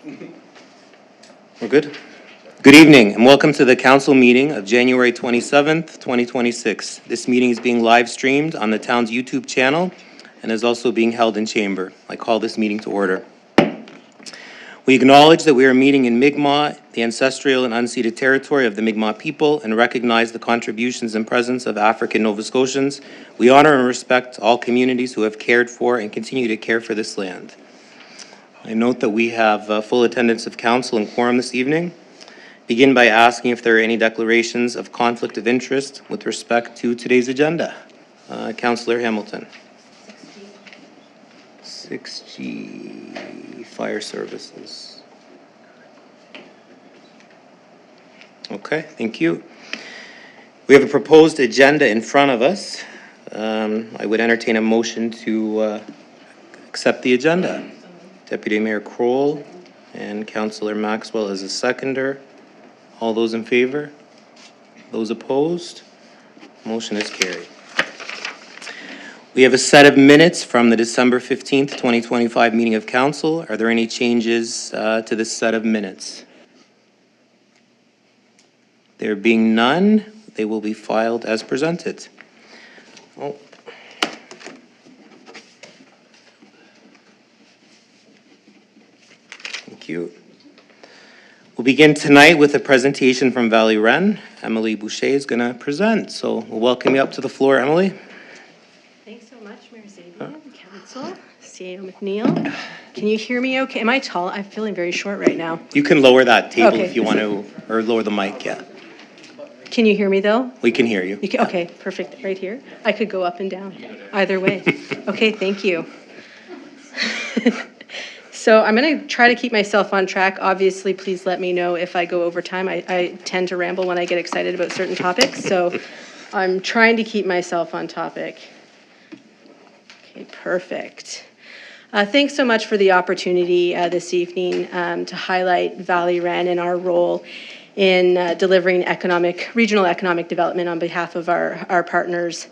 We're good? Good evening and welcome to the council meeting of January 27th, 2026. This meeting is being live streamed on the town's YouTube channel and is also being held in chamber. I call this meeting to order. We acknowledge that we are meeting in Mi'kmaq, the ancestral and unceded territory of the Mi'kmaq people, and recognize the contributions and presence of African Nova Scotians. We honor and respect all communities who have cared for and continue to care for this land. I note that we have full attendance of council and quorum this evening. Begin by asking if there are any declarations of conflict of interest with respect to today's agenda. Councillor Hamilton. 6G, Fire Services. Okay, thank you. We have a proposed agenda in front of us. I would entertain a motion to accept the agenda. Deputy Mayor Kroll and Councillor Maxwell as a seconder. All those in favor? Those opposed? Motion is carried. We have a set of minutes from the December 15th, 2025 meeting of council. Are there any changes to this set of minutes? There being none, they will be filed as presented. Thank you. We'll begin tonight with a presentation from Valley Wren. Emily Boucher is going to present, so we'll welcome you up to the floor, Emily. Thanks so much, Mayor Zabian, Council, CEO McNeil. Can you hear me okay? Am I tall? I'm feeling very short right now. You can lower that table Okay. if you want to, or lower the mic, yeah. Can you hear me though? We can hear you. Okay, perfect. Right here? I could go up and down, either way. Okay, thank you. So I'm going to try to keep myself on track. Obviously, please let me know if I go over time. I tend to ramble when I get excited about certain topics, so I'm trying to keep myself on topic. Okay, perfect. Thanks so much for the opportunity this evening to highlight Valley Wren and our role in delivering regional economic development on behalf of our partners.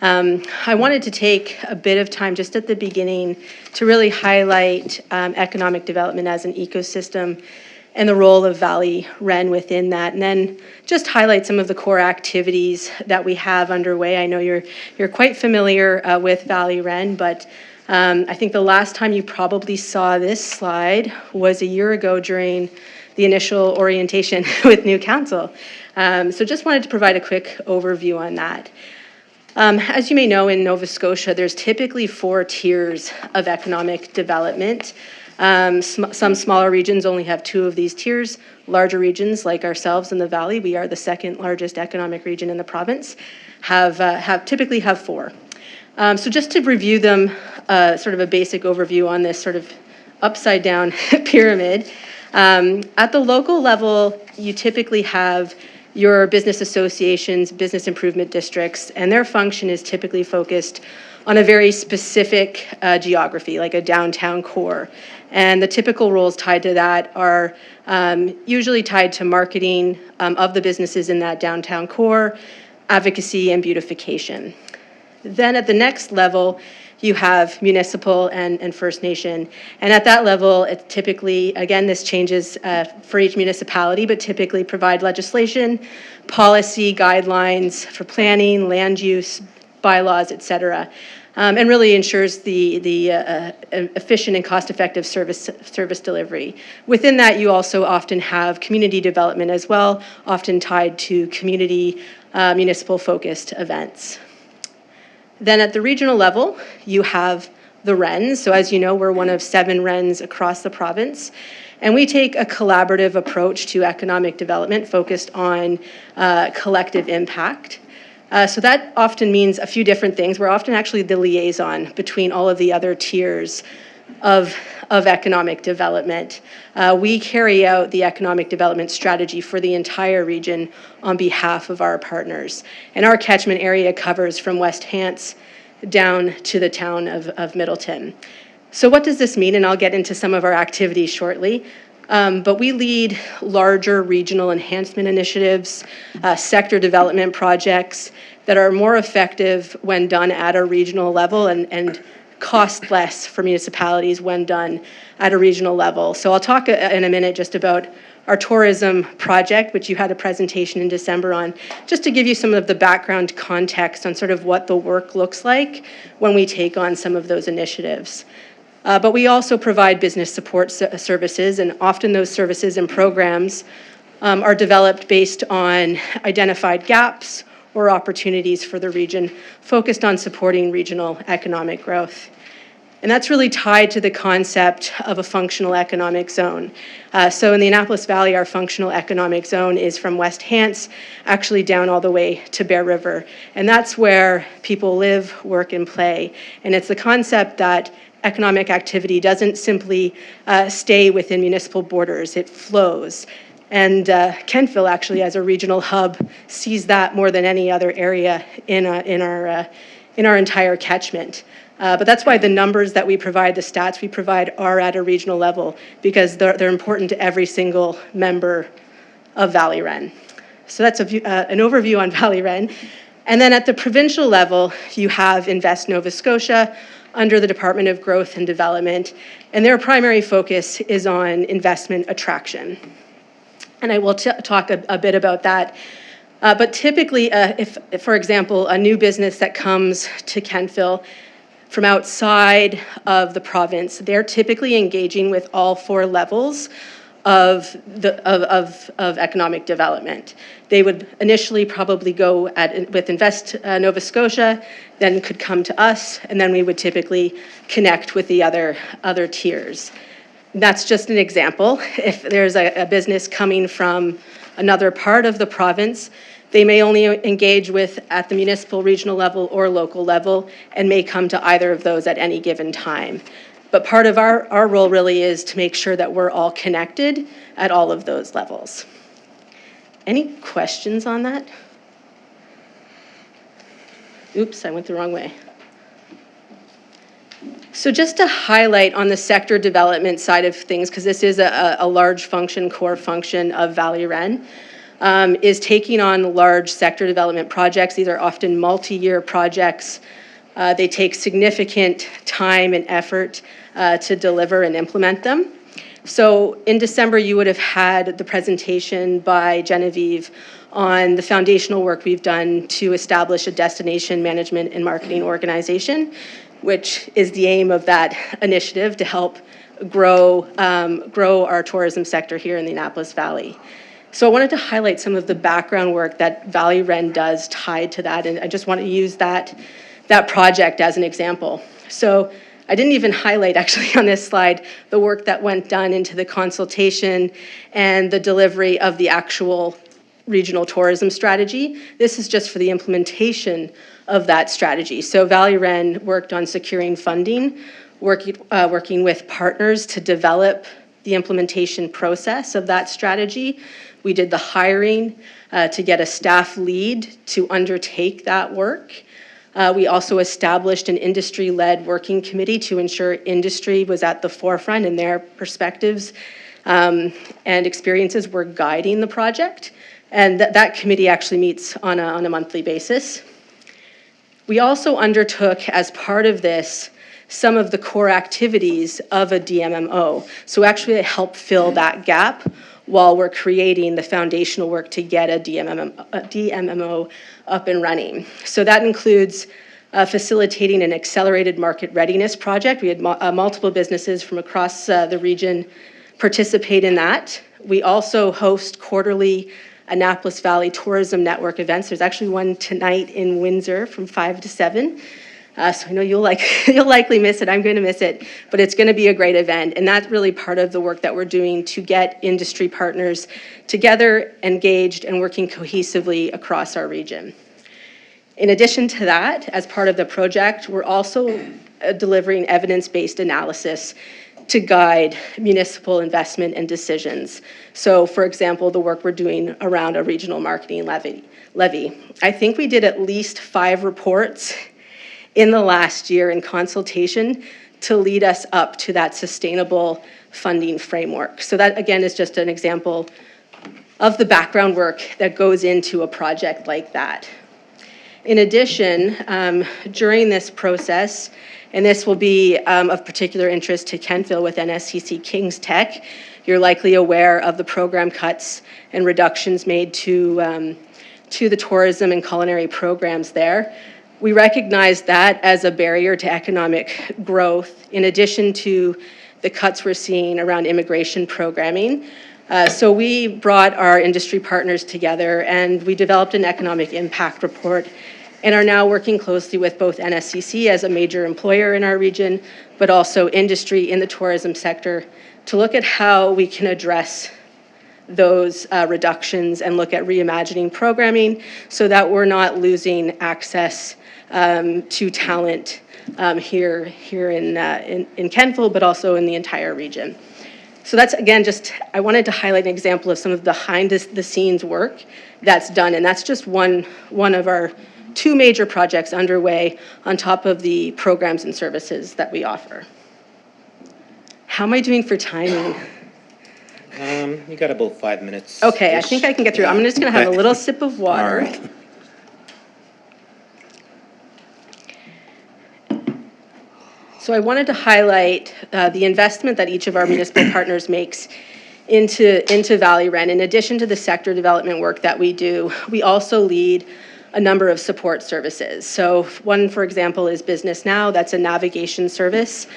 I wanted to take a bit of time just at the beginning to really highlight economic development as an ecosystem and the role of Valley Wren within that, and then just highlight some of the core activities that we have underway. I know you're quite familiar with Valley Wren, but I think the last time you probably saw this slide was a year ago during the initial orientation with new council. So just wanted to provide a quick overview on that. As you may know, in Nova Scotia, there's typically 4 tiers of economic development. Some smaller regions only have 2 of these tiers. Larger regions, like ourselves in the Valley, we are the second largest economic region in the province, typically have 4. So just to review them, sort of a basic overview on this sort of upside down pyramid. At the local level, you typically have your business associations, business improvement districts, and their function is typically focused on a very specific geography, like a downtown core. And the typical roles tied to that are usually tied to marketing of the businesses in that downtown core, advocacy, and beautification. Then at the next level, you have municipal and First Nation. And at that level, it typically, again, this changes for each municipality, but typically provide legislation, policy, guidelines for planning, land use, bylaws, et cetera, and really ensures the efficient and cost-effective service delivery. Within that, you also often have community development as well, often tied to community municipal-focused events. Then at the regional level, you have the Wrens. So as you know, we're one of 7 Wrens across the province. And we take a collaborative approach to economic development focused on collective impact. So that often means a few different things. We're often actually the liaison between all of the other tiers of economic development. We carry out the economic development strategy for the entire region on behalf of our partners. And our catchment area covers from West Hants down to the town of Middleton. So what does this mean? And I'll get into some of our activities shortly. But we lead larger regional enhancement initiatives, sector development projects that are more effective when done at a regional level and cost less for municipalities when done at a regional level. So I'll talk in a minute just about our tourism project, which you had a presentation in December on, just to give you some of the background context on sort of what the work looks like when we take on some of those initiatives. But we also provide business support services, and often those services and programs are developed based on identified gaps or opportunities for the region, focused on supporting regional economic growth. And that's really tied to the concept of a functional economic zone. So in the Annapolis Valley, our functional economic zone is from West Hants, actually down all the way to Bear River. And that's where people live, work, and play. And it's the concept that economic activity doesn't simply stay within municipal borders, it flows. And Kentville, actually, as a regional hub, sees that more than any other area in our entire catchment. But that's why the numbers that we provide, the stats we provide, are at a regional level, because they're important to every single member of Valley Ren. So that's an overview on Valley Ren. And then at the provincial level, you have Invest Nova Scotia under the Department of Growth and Development, and their primary focus is on investment attraction. And I will talk a bit about that. But typically, if, for example, a new business that comes to Kentville from outside of the province, they're typically engaging with all 4 levels of economic development. They would initially probably go with Invest Nova Scotia, then could come to us, and then we would typically connect with the other tiers. That's just an example. If there's a business coming from another part of the province, they may only engage with at the municipal, regional level, or local level, and may come to either of those at any given time. But part of our role really is to make sure that we're all connected at all of those levels. Any questions on that? Oops, I went the wrong way. So just to highlight on the sector development side of things, because this is a large function, core function of Valley Ren, is taking on large sector development projects. These are often multi-year projects. They take significant time and effort to deliver and implement them. So in December, you would have had the presentation by Genevieve on the foundational work we've done to establish a destination management and marketing organization, which is the aim of that initiative to help grow our tourism sector here in the Annapolis Valley. So I wanted to highlight some of the background work that Valley Ren does tied to that, and I just want to use that project as an example. So I didn't even highlight, actually, on this slide, the work that went done into the consultation and the delivery of the actual regional tourism strategy. This is just for the implementation of that strategy. So Valley Ren worked on securing funding, working with partners to develop the implementation process of that strategy. We did the hiring to get a staff lead to undertake that work. We also established an industry-led working committee to ensure industry was at the forefront and their perspectives and experiences were guiding the project. And that committee actually meets on a monthly basis. We also undertook, as part of this, some of the core activities of a DMMO. So actually it helped fill that gap while we're creating the foundational work to get a DMMO up and running. So that includes facilitating an accelerated market readiness project. We had multiple businesses from across the region participate in that. We also host quarterly Annapolis Valley Tourism Network events. There's actually one tonight in Windsor from 5 to 7. So I know you'll likely miss it. I'm going to miss it, but it's going to be a great event. And that's really part of the work that we're doing to get industry partners together, engaged, and working cohesively across our region. In addition to that, as part of the project, we're also delivering evidence-based analysis to guide municipal investment and decisions. So, for example, the work we're doing around a regional marketing levy. I think we did at least 5 reports in the last year in consultation to lead us up to that sustainable funding framework. So that, again, is just an example of the background work that goes into a project like that. In addition, during this process, and this will be of particular interest to Kentville with NSCC King's Tech, you're likely aware of the program cuts and reductions made to the tourism and culinary programs there. We recognize that as a barrier to economic growth, in addition to the cuts we're seeing around immigration programming. So we brought our industry partners together and we developed an economic impact report and are now working closely with both NSCC as a major employer in our region, but also industry in the tourism sector to look at how we can address those reductions and look at reimagining programming so that we're not losing access to talent here in Kentville, but also in the entire region. So that's, again, I wanted to highlight an example of some of the behind-the-scenes work that's done, and that's just one of our 2 major projects underway on top of the programs and services that we offer. How am I doing for timing? You got about 5 minutes. Okay, I think I can get through. I'm just going to have a little sip of water. All right. So I wanted to highlight the investment that each of our municipal partners makes into Valley Ren. In addition to the sector development work that we do, we also lead a number of support services. So one, for example, is Business Now. That's a navigation service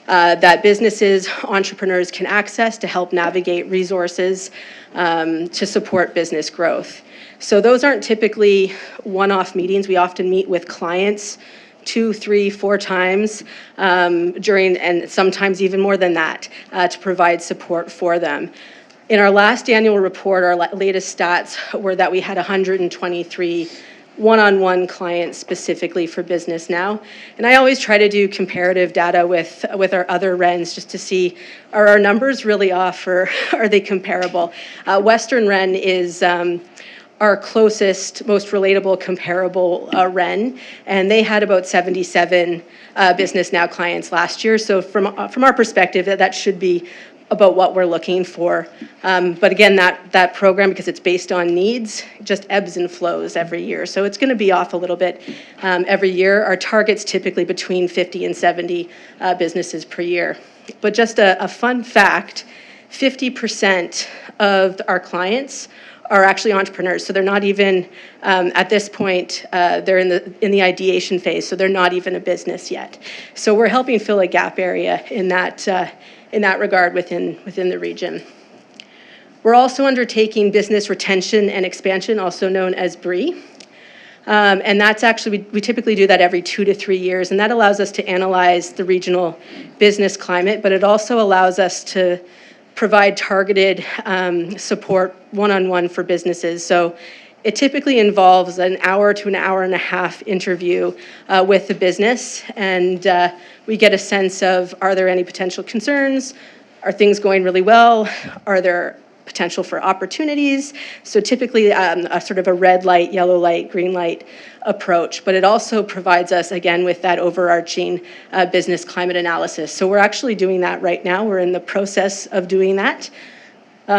that businesses, entrepreneurs can access to help navigate resources to support business growth. So those aren't typically one-off meetings. We often meet with clients 2, 3, 4 times during, and sometimes even more than that, to provide support for them. In our last annual report, our latest stats were that we had 123 one-on-one clients specifically for Business Now. And I always try to do comparative data with our other RENs just to see, are our numbers really off or are they comparable? Western REN is our closest, most relatable, comparable REN, and they had about 77 Business Now clients last year. So from our perspective, that should be about what we're looking for. But again, that program, because it's based on needs, just ebbs and flows every year. So it's going to be off a little bit every year. Our target's typically between 50 and 70 businesses per year. But just a fun fact, 50% of our clients are actually entrepreneurs. So they're not even, at this point, they're in the ideation phase, so they're not even a business yet. So we're helping fill a gap area in that regard within the region. We're also undertaking business retention and expansion, also known as BRE. And that's actually, we typically do that every 2 to 3 years, and that allows us to analyze the regional business climate, but it also allows us to provide targeted support one-on-one for businesses. So it typically involves an hour to an hour and a half interview with the business, and we get a sense of, are there any potential concerns? Are things going really well? Are there potential for opportunities? So typically a sort of a red light, yellow light, green light approach, but it also provides us, again, with that overarching business climate analysis. So we're actually doing that right now. We're in the process of doing that.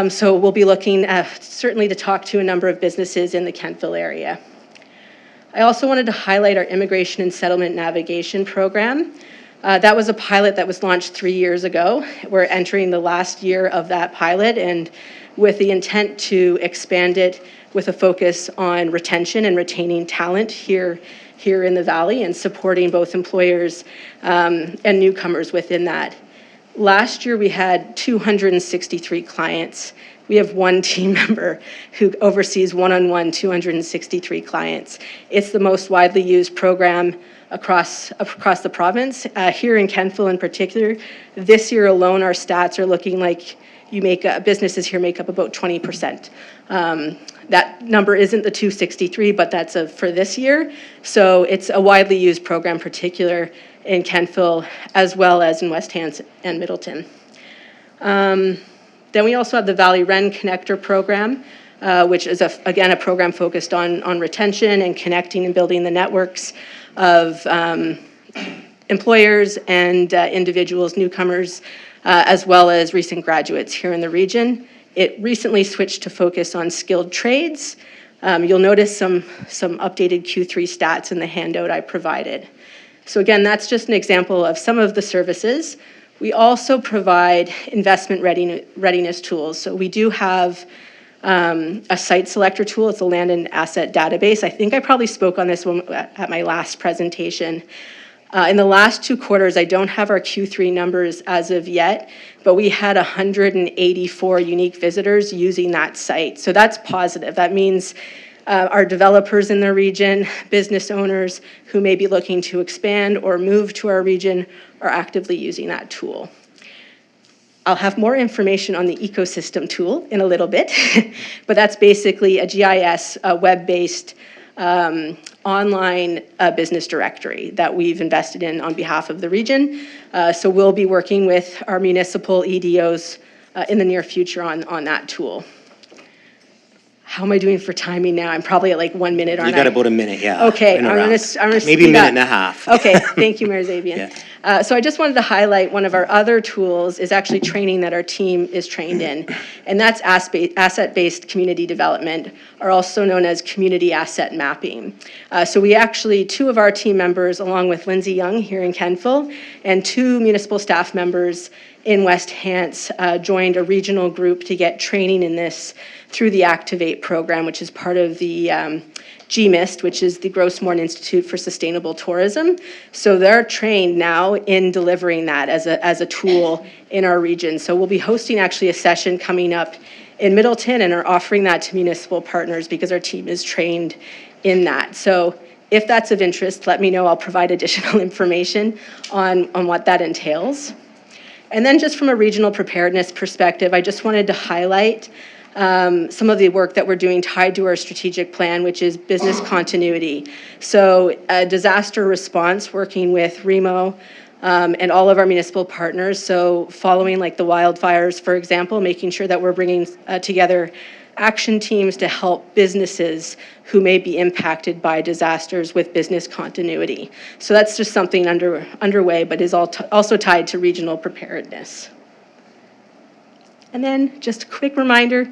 So we'll be looking certainly to talk to a number of businesses in the Kentville area. I also wanted to highlight our immigration and settlement navigation program. That was a pilot that was launched 3 years ago. We're entering the last year of that pilot, and with the intent to expand it with a focus on retention and retaining talent here in the Valley and supporting both employers and newcomers within that. Last year, we had 263 clients. We have one team member who oversees one-on-one 263 clients. It's the most widely used program across the province. Here in Kentville in particular, this year alone, our stats are looking like businesses here make up about 20%. That number isn't the 263, but that's for this year. So it's a widely used program, particular in Kentville, as well as in West Hants and Middleton. Then we also have the Valley Ren Connector program, which is, again, a program focused on retention and connecting and building the networks of employers and individuals, newcomers, as well as recent graduates here in the region. It recently switched to focus on skilled trades, You'll notice some updated Q3 stats in the handout I provided. So again, that's just an example of some of the services. We also provide investment readiness tools. So we do have a site selector tool. It's a land and asset database. I think I probably spoke on this one at my last presentation. In the last 2 quarters, I don't have our Q3 numbers as of yet, but we had 184 unique visitors using that site. So that's positive. That means our developers in the region, business owners who may be looking to expand or move to our region are actively using that tool. I'll have more information on the ecosystem tool in a little bit, but that's basically a GIS, web-based online business directory that we've invested in on behalf of the region. So we'll be working with our municipal EDOs in the near future on that tool. How am I doing for timing now? I'm probably at like 1 minute, aren't I? You got about a minute, yeah. Okay, I'm gonna maybe a minute and a half. Okay, thank you, Mayor Zabian. Yeah. So I just wanted to highlight one of our other tools is actually training that our team is trained in, and that's asset-based community development, or also known as community asset mapping. So we actually, 2 of our team members, along with Lindsay Young here in Kentville, and 2 municipal staff members in West Hants joined a regional group to get training in this through the Activate program, which is part of the GMIST, which is the Grossmorn Institute for Sustainable Tourism. So they're trained now in delivering that as a tool in our region. So we'll be hosting actually a session coming up in Middleton and are offering that to municipal partners because our team is trained in that. So if that's of interest, let me know. I'll provide additional information on what that entails. And then just from a regional preparedness perspective, I just wanted to highlight some of the work that we're doing tied to our strategic plan, which is business continuity. So disaster response, working with REMO and all of our municipal partners. So following like the wildfires, for example, making sure that we're bringing together action teams to help businesses who may be impacted by disasters with business continuity. So that's just something underway, but is also tied to regional preparedness. And then just a quick reminder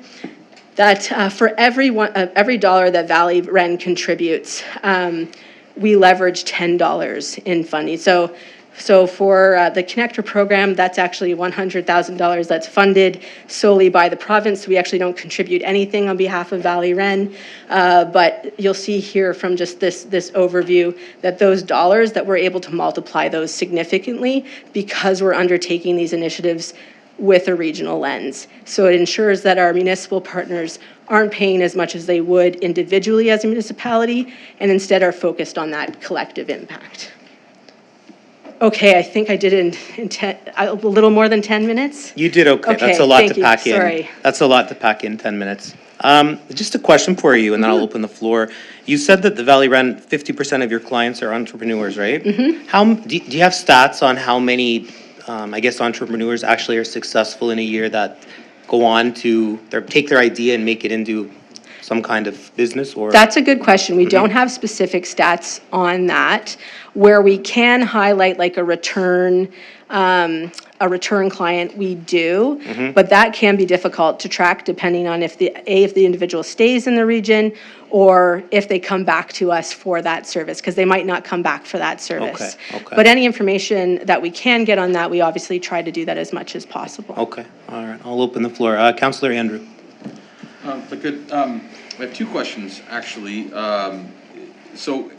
that for every dollar that Valley Ren contributes, we leverage $10 in funding. So for the Connector program, that's actually $100,000 that's funded solely by the province. We actually don't contribute anything on behalf of Valley Ren, but you'll see here from just this overview that those dollars that we're able to multiply those significantly because we're undertaking these initiatives with a regional lens. So it ensures that our municipal partners aren't paying as much as they would individually as a municipality and instead are focused on that collective impact. Okay, I think I did in a little more than 10 minutes. You did okay. That's a lot to pack in. Sorry. That's a lot to pack in 10 minutes. Just a question for you, and then I'll open the floor. You said that the Valley Ren, 50% of your clients are entrepreneurs, right? Mm-hmm. Do you have stats on how many, entrepreneurs actually are successful in a year that go on to take their idea and make it into some kind of business? Or that's a good question. We don't have specific stats on that. Where we can highlight like a return client, we do, but that can be difficult to track depending on if the individual stays in the region or if they come back to us for that service, because they might not come back for that service. Okay. But any information that we can get on that, we obviously try to do that as much as possible. Okay, all right. I'll open the floor. Councillor Andrew. If I could, I have 2 questions actually. So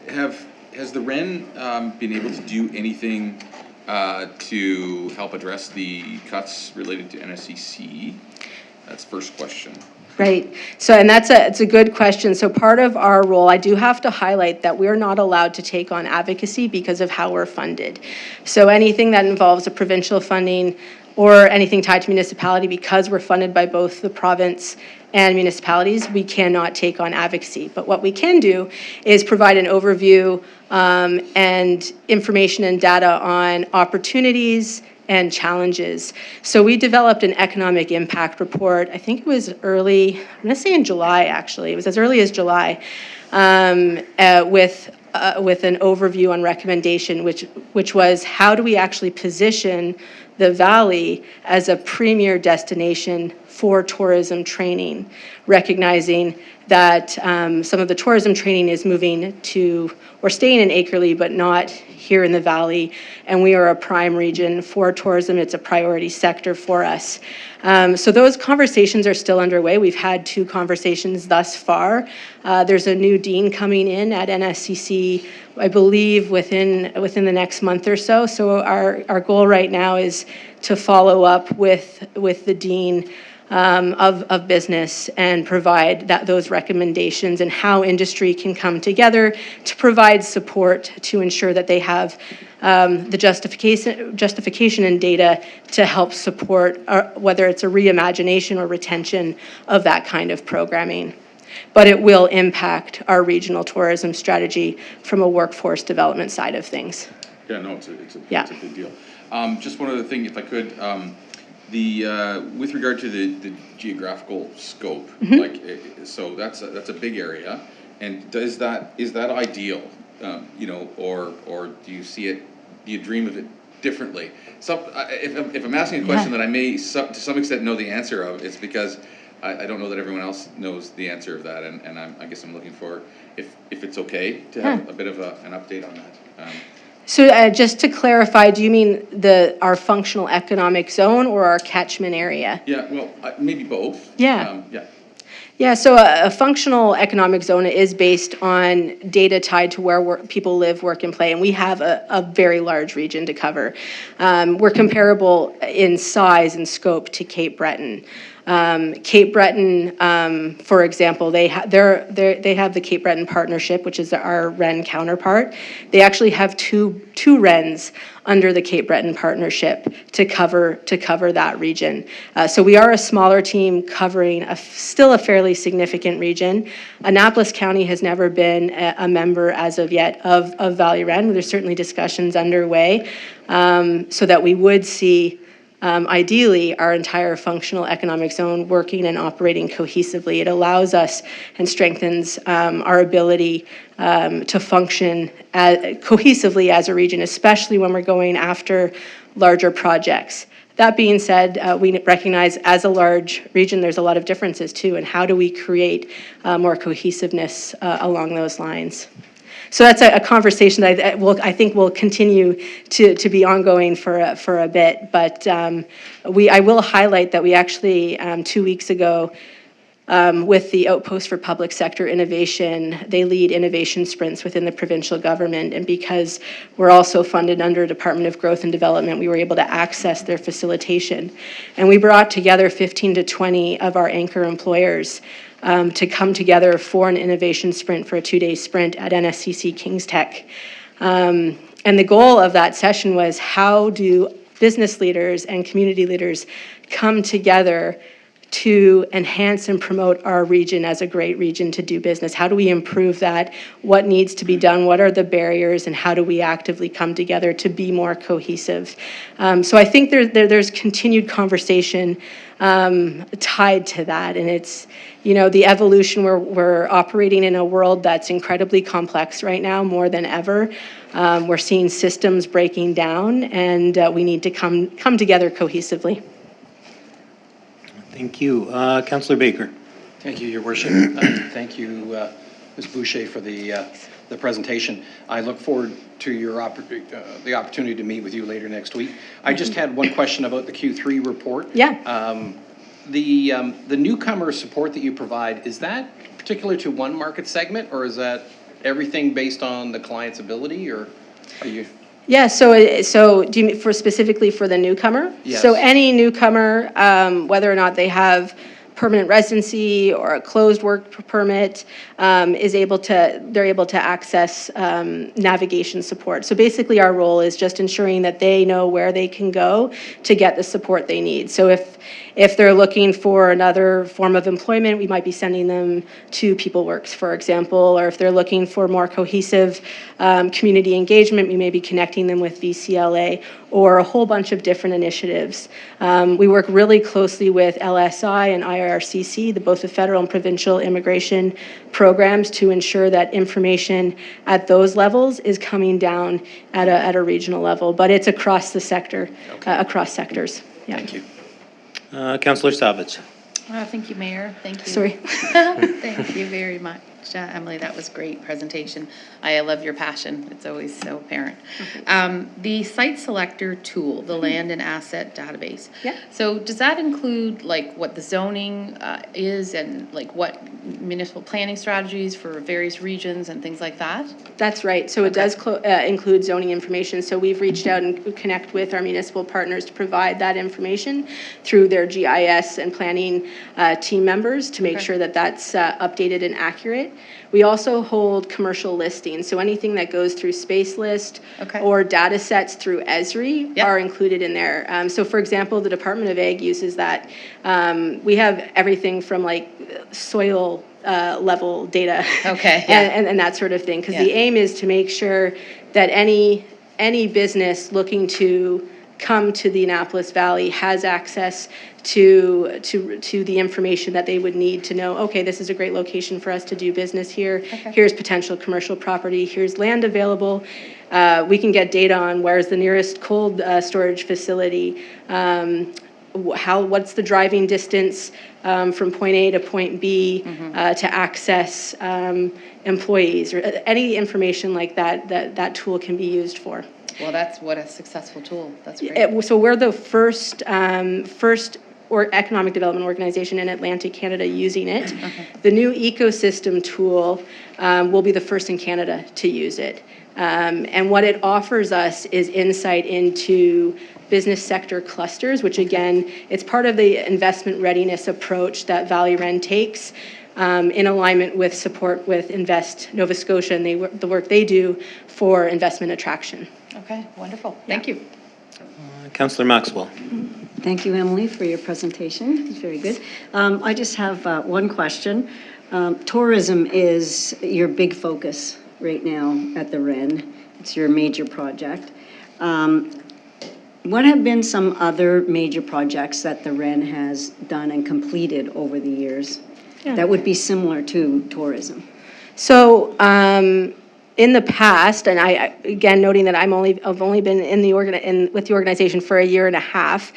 has the Ren been able to do anything to help address the cuts related to NSCC? That's the first question. Right. So, and it's a good question. So part of our role, I do have to highlight that we're not allowed to take on advocacy because of how we're funded. So anything that involves a provincial funding or anything tied to municipality, because we're funded by both the province and municipalities, we cannot take on advocacy. But what we can do is provide an overview and information and data on opportunities and challenges. So we developed an economic impact report. I think it was early, I'm going to say in July actually. It was as early as July, with an overview on recommendation, which was how do we actually position the Valley as a premier destination for tourism training, recognizing that some of the tourism training is moving to or staying in Akerley, but not here in the Valley. And we are a prime region for tourism. It's a priority sector for us. So those conversations are still underway. We've had 2 conversations thus far. There's a new dean coming in at NSCC, I believe, within the next month or so. So our goal right now is to follow up with the dean of business and provide those recommendations and how industry can come together to provide support to ensure that they have the justification and data to help support whether it's a reimagination or retention of that kind of programming. But it will impact our regional tourism strategy from a workforce development side of things. Yeah, no, it's a big deal. Just one other thing, if I could, with regard to the geographical scope, so that's a big area, and is that ideal, or do you see it? Do you dream of it differently? If I'm asking a question that I may to some extent know the answer of, it's because I don't know that everyone else knows the answer of that, and I guess I'm looking for if it's okay to have a bit of an update on that. So just to clarify, do you mean our functional economic zone or our catchment area? Yeah, well, maybe both. Yeah. Yeah, so a functional economic zone is based on data tied to where people live, work, and play, and we have a very large region to cover. We're comparable in size and scope to Cape Breton. Cape Breton, for example, they have the Cape Breton Partnership, which is our REN counterpart. They actually have two RENs under the Cape Breton Partnership to cover that region. So we are a smaller team covering still a fairly significant region. Annapolis County has never been a member as of yet of Valley REN. There's certainly discussions underway so that we would see ideally our entire functional economic zone working and operating cohesively. It allows us and strengthens our ability to function cohesively as a region, especially when we're going after larger projects. That being said, we recognize as a large region there's a lot of differences too, and how do we create more cohesiveness along those lines? So that's a conversation that I think will continue to be ongoing for a bit. But I will highlight that we actually 2 weeks ago, with the Outpost for Public Sector Innovation, they lead innovation sprints within the provincial government. And because we're also funded under Department of Growth and Development, we were able to access their facilitation. And we brought together 15 to 20 of our anchor employers to come together for an innovation sprint, for a 2-day sprint at NSCC King's Tech. And the goal of that session was, how do business leaders and community leaders come together to enhance and promote our region as a great region to do business? How do we improve that? What needs to be done? What are the barriers? And how do we actively come together to be more cohesive? So I think there's continued conversation tied to that. And it's, the evolution, we're operating in a world that's incredibly complex right now, more than ever. We're seeing systems breaking down, and we need to come together cohesively. Thank you. Councillor Baker. Thank you, Your Worship. Thank you, Ms. Boucher, for the presentation. I look forward to the opportunity to meet with you later next week. I just had one question about the Q3 report. Yeah. The newcomer support that you provide, is that particular to one market segment, or is that everything based on the client's ability, or are you? Yeah, so do you mean specifically for the newcomer? Yes. So any newcomer, whether or not they have permanent residency or a closed work permit, they're able to access navigation support. So basically our role is just ensuring that they know where they can go to get the support they need. So if they're looking for another form of employment, we might be sending them to PeopleWorks, for example, or if they're looking for more cohesive community engagement, we may be connecting them with VCLA or a whole bunch of different initiatives. We work really closely with LSI and IR IRCC, both the federal and provincial immigration programs, to ensure that information at those levels is coming down at a regional level. But it's across the sector, across sectors. Yeah. Thank you. Councillor Savage. Thank you, Mayor. Thank you. Sorry. Thank you very much, Emily. That was great presentation. I love your passion. It's always so apparent. The site selector tool, the land and asset database. Yeah. So does that include like what the zoning is and like what municipal planning strategies for various regions and things like that? That's right. So it does include zoning information. So we've reached out and connect with our municipal partners to provide that information through their GIS and planning team members to make sure that that's updated and accurate. We also hold commercial listings. So anything that goes through Space List or data sets through Esri are included in there. So for example, the Department of Ag uses that. We have everything from like soil level data and that sort of thing. Because the aim is to make sure that any business looking to come to the Annapolis Valley has access to the information that they would need to know, okay, this is a great location for us to do business here. Here's potential commercial property. Here's land available. We can get data on where's the nearest cold storage facility. What's the driving distance from point A to point B to access employees, or any information like that that tool can be used for. Well, that's what a successful tool. That's great. So we're the first economic development organization in Atlantic Canada using it. The new ecosystem tool will be the first in Canada to use it. And what it offers us is insight into business sector clusters, which again, it's part of the investment readiness approach that Valley Ren takes in alignment with support with Invest Nova Scotia and the work they do for investment attraction. Okay, wonderful. Thank you. Councillor Maxwell. Thank you, Emily, for your presentation. It's very good. I just have one question. Tourism is your big focus right now at the REN. It's your major project. What have been some other major projects that the REN has done and completed over the years that would be similar to tourism? So, in the past, and I again noting that I've only been with the organization for a year and a half.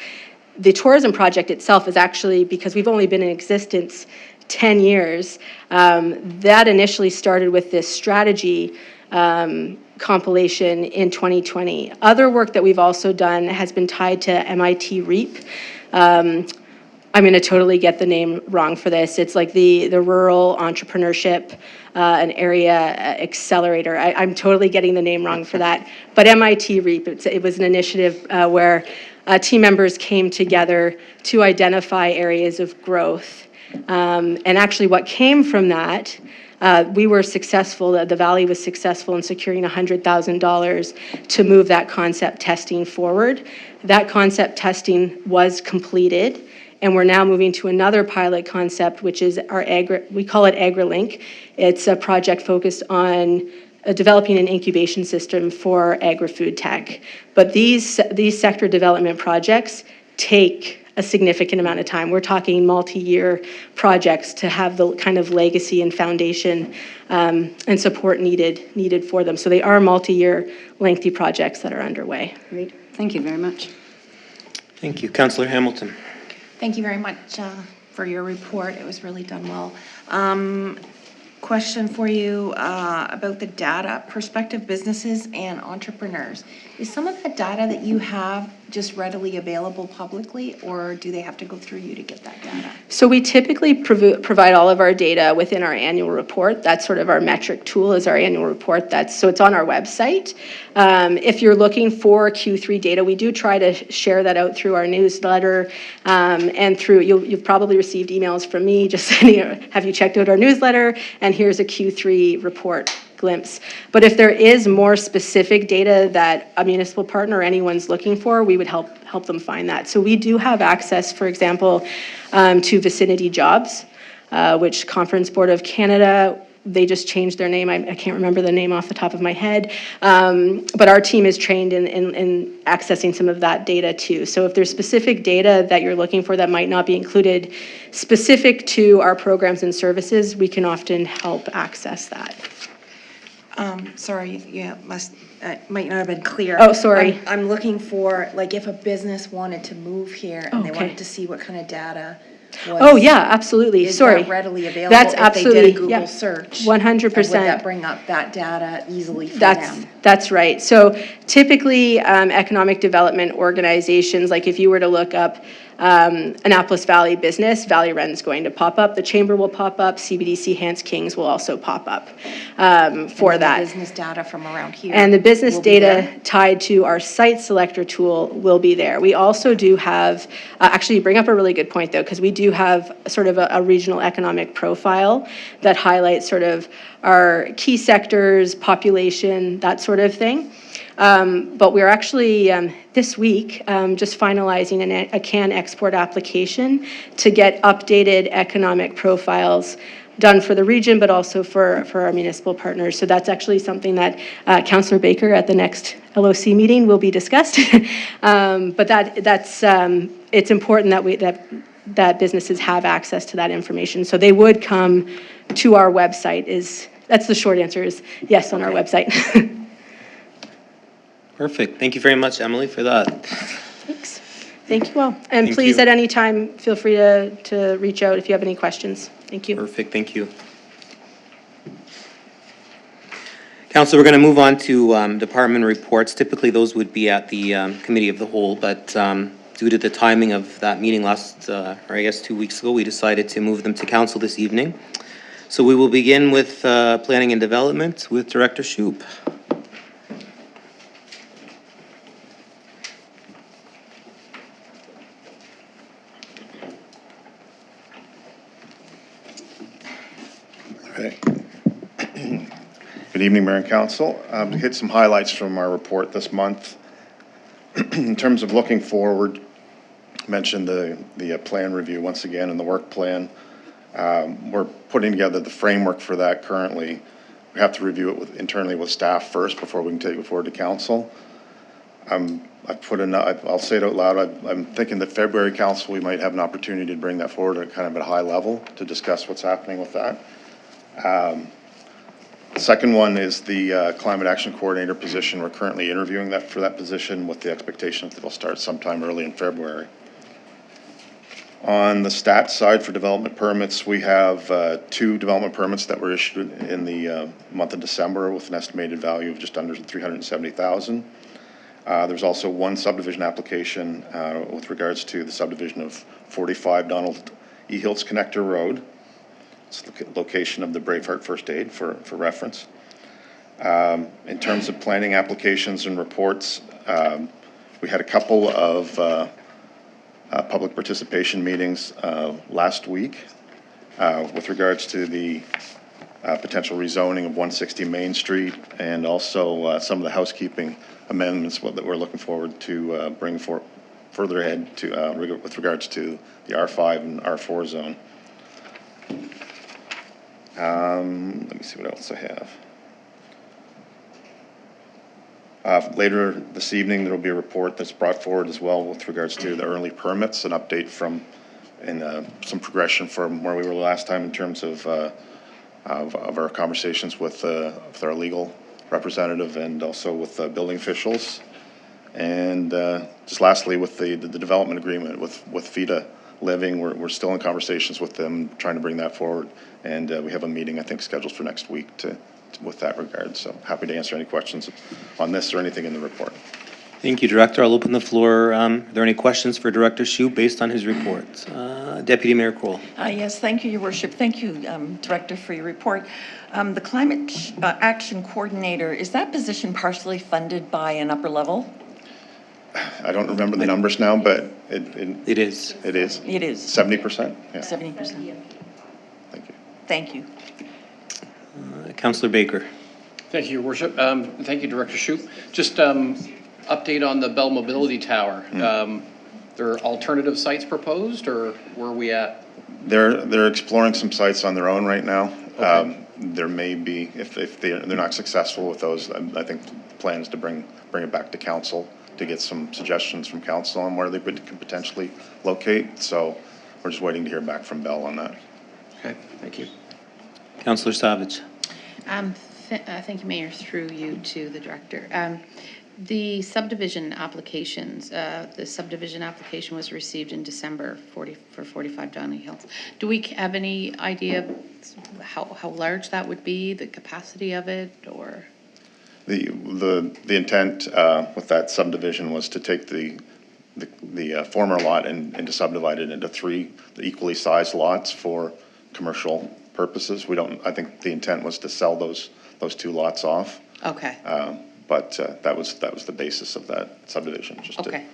The tourism project itself is actually, because we've only been in existence 10 years, that initially started with this strategy compilation in 2020. Other work that we've also done has been tied to MIT REAP. I'm going to totally get the name wrong for this. It's like the Rural Entrepreneurship and Area Accelerator. I'm totally getting the name wrong for that. But MIT REAP, it was an initiative where team members came together to identify areas of growth. And actually what came from that, we were successful, the Valley was successful in securing $100,000 to move that concept testing forward. That concept testing was completed. And we're now moving to another pilot concept, which is we call it AgriLink. It's a project focused on developing an incubation system for agri-food tech. But these sector development projects take a significant amount of time. We're talking multi-year projects to have the kind of legacy and foundation and support needed for them. So they are multi-year, lengthy projects that are underway. Great. Thank you very much. Thank you. Councillor Hamilton. Thank you very much for your report. It was really done well. Question for you about the data, prospective businesses and entrepreneurs. Is some of the data that you have just readily available publicly, or do they have to go through you to get that data? So we typically provide all of our data within our annual report. That's sort of our metric tool is our annual report. So it's on our website. If you're looking for Q3 data, we do try to share that out through our newsletter and through, you've probably received emails from me just saying, have you checked out our newsletter? And here's a Q3 report glimpse. But if there is more specific data that a municipal partner or anyone's looking for, we would help them find that. So we do have access, for example, to vicinity jobs, which Conference Board of Canada they just changed their name. I can't remember the name off the top of my head. But our team is trained in accessing some of that data too. So if there's specific data that you're looking for that might not be included specific to our programs and services, we can often help access that. Sorry, yeah, might not have been clear. Oh, sorry. I'm looking for, like, if a business wanted to move here and they Okay. wanted to see what kind of data was. Oh, yeah, absolutely. Is Sorry. that readily available? That's If they absolutely, did a Google yeah. search? 100%. And would that bring up that data easily for That's, them? that's right. So typically, economic development organizations, like if you were to look up Annapolis Valley business, Valley Ren's going to pop up, the Chamber will pop up, CBDC Hans Kings will also pop up for And the that. business data from around here. And the business will be data there? tied to our site selector tool will be there. We also do have, actually you bring up a really good point though, because we do have sort of a regional economic profile that highlights sort of our key sectors, population, that sort of thing. But we're actually, this week, just finalizing a CAN export application to get updated economic profiles done for the region, but also for our municipal partners. So that's actually something that Councillor Baker at the next LOC meeting will be discussed. But that's it's important that businesses have access to that information. So they would come to our website. That's the short answer is yes on our website. Perfect. Thank you very much, Emily, for that. Thanks. Thank you all. And Thank please, you. at any time, feel free to reach out if you have any questions. Thank you. Perfect, thank you. Council, we're going to move on to department reports. Typically, those would be at the Committee of the Whole, but due to the timing of that meeting last, or I guess 2 weeks ago, we decided to move them to council this evening. So we will begin with Planning and Development with Director Shoup. Okay. Good evening, Mayor and Council. Hit some highlights from our report this month. In terms of looking forward, mentioned the plan review once again and the work plan. We're putting together the framework for that currently. We have to review it internally with staff first before we can take it forward to council. I'll say it out loud. I'm thinking that February council, we might have an opportunity to bring that forward at kind of at a high level to discuss what's happening with that. Second one is the Climate Action Coordinator position. We're currently interviewing for that position with the expectation that it'll start sometime early in February. On the stat side for development permits, we have 2 development permits that were issued in the month of December with an estimated value of just under $370,000. There's also 1 subdivision application with regards to the subdivision of 45 Donald E. Hiltz Connector Road. It's the location of the Braveheart First Aid for reference. In terms of planning applications and reports, we had a couple of public participation meetings last week with regards to the potential rezoning of 160 Main Street and also some of the housekeeping amendments that we're looking forward to bring further ahead to with regards to the R5 and R4 zone. Let me see what else I have. Later this evening, there will be a report that's brought forward as well with regards to the early permits, an update and some progression from where we were last time in terms of our conversations with our legal representative and also with building officials. And just lastly, with the development agreement with Vita Living, we're still in conversations with them, trying to bring that forward. And we have a meeting, I think, scheduled for next week with that regard. So happy to answer any questions on this or anything in the report. Thank you, Director. I'll open the floor. Are there any questions for Director Shoup based on his report? Deputy Mayor Kroll. Yes, thank you, Your Worship. Thank you, Director, for your report. The Climate Action Coordinator, is that position partially funded by an upper level? I don't remember the numbers now, but It is. It is? It is. 70%? Yeah. 70%. Thank you. Thank you. Councillor Baker. Thank you, Your Worship. Thank you, Director Shoup. Just update on the Bell Mobility Tower. There are alternative sites proposed, or where are we at? They're exploring some sites on their own right now. Okay. there may be, if they're not successful with those, I think plans to bring it back to council to get some suggestions from council on where they could potentially locate. So we're just waiting to hear back from Bell on that. Okay, thank you. Councillor Savage. Thank you, Mayor, through you to the director. The subdivision applications, the subdivision application was received in December for 45 Donny Hills. Do we have any idea how large that would be, the capacity of it, or? The intent with that subdivision was to take the former lot and to subdivide it into 3 equally sized lots for commercial purposes. I think the intent was to sell those 2 lots off. Okay. But that was the basis of that subdivision, just Okay.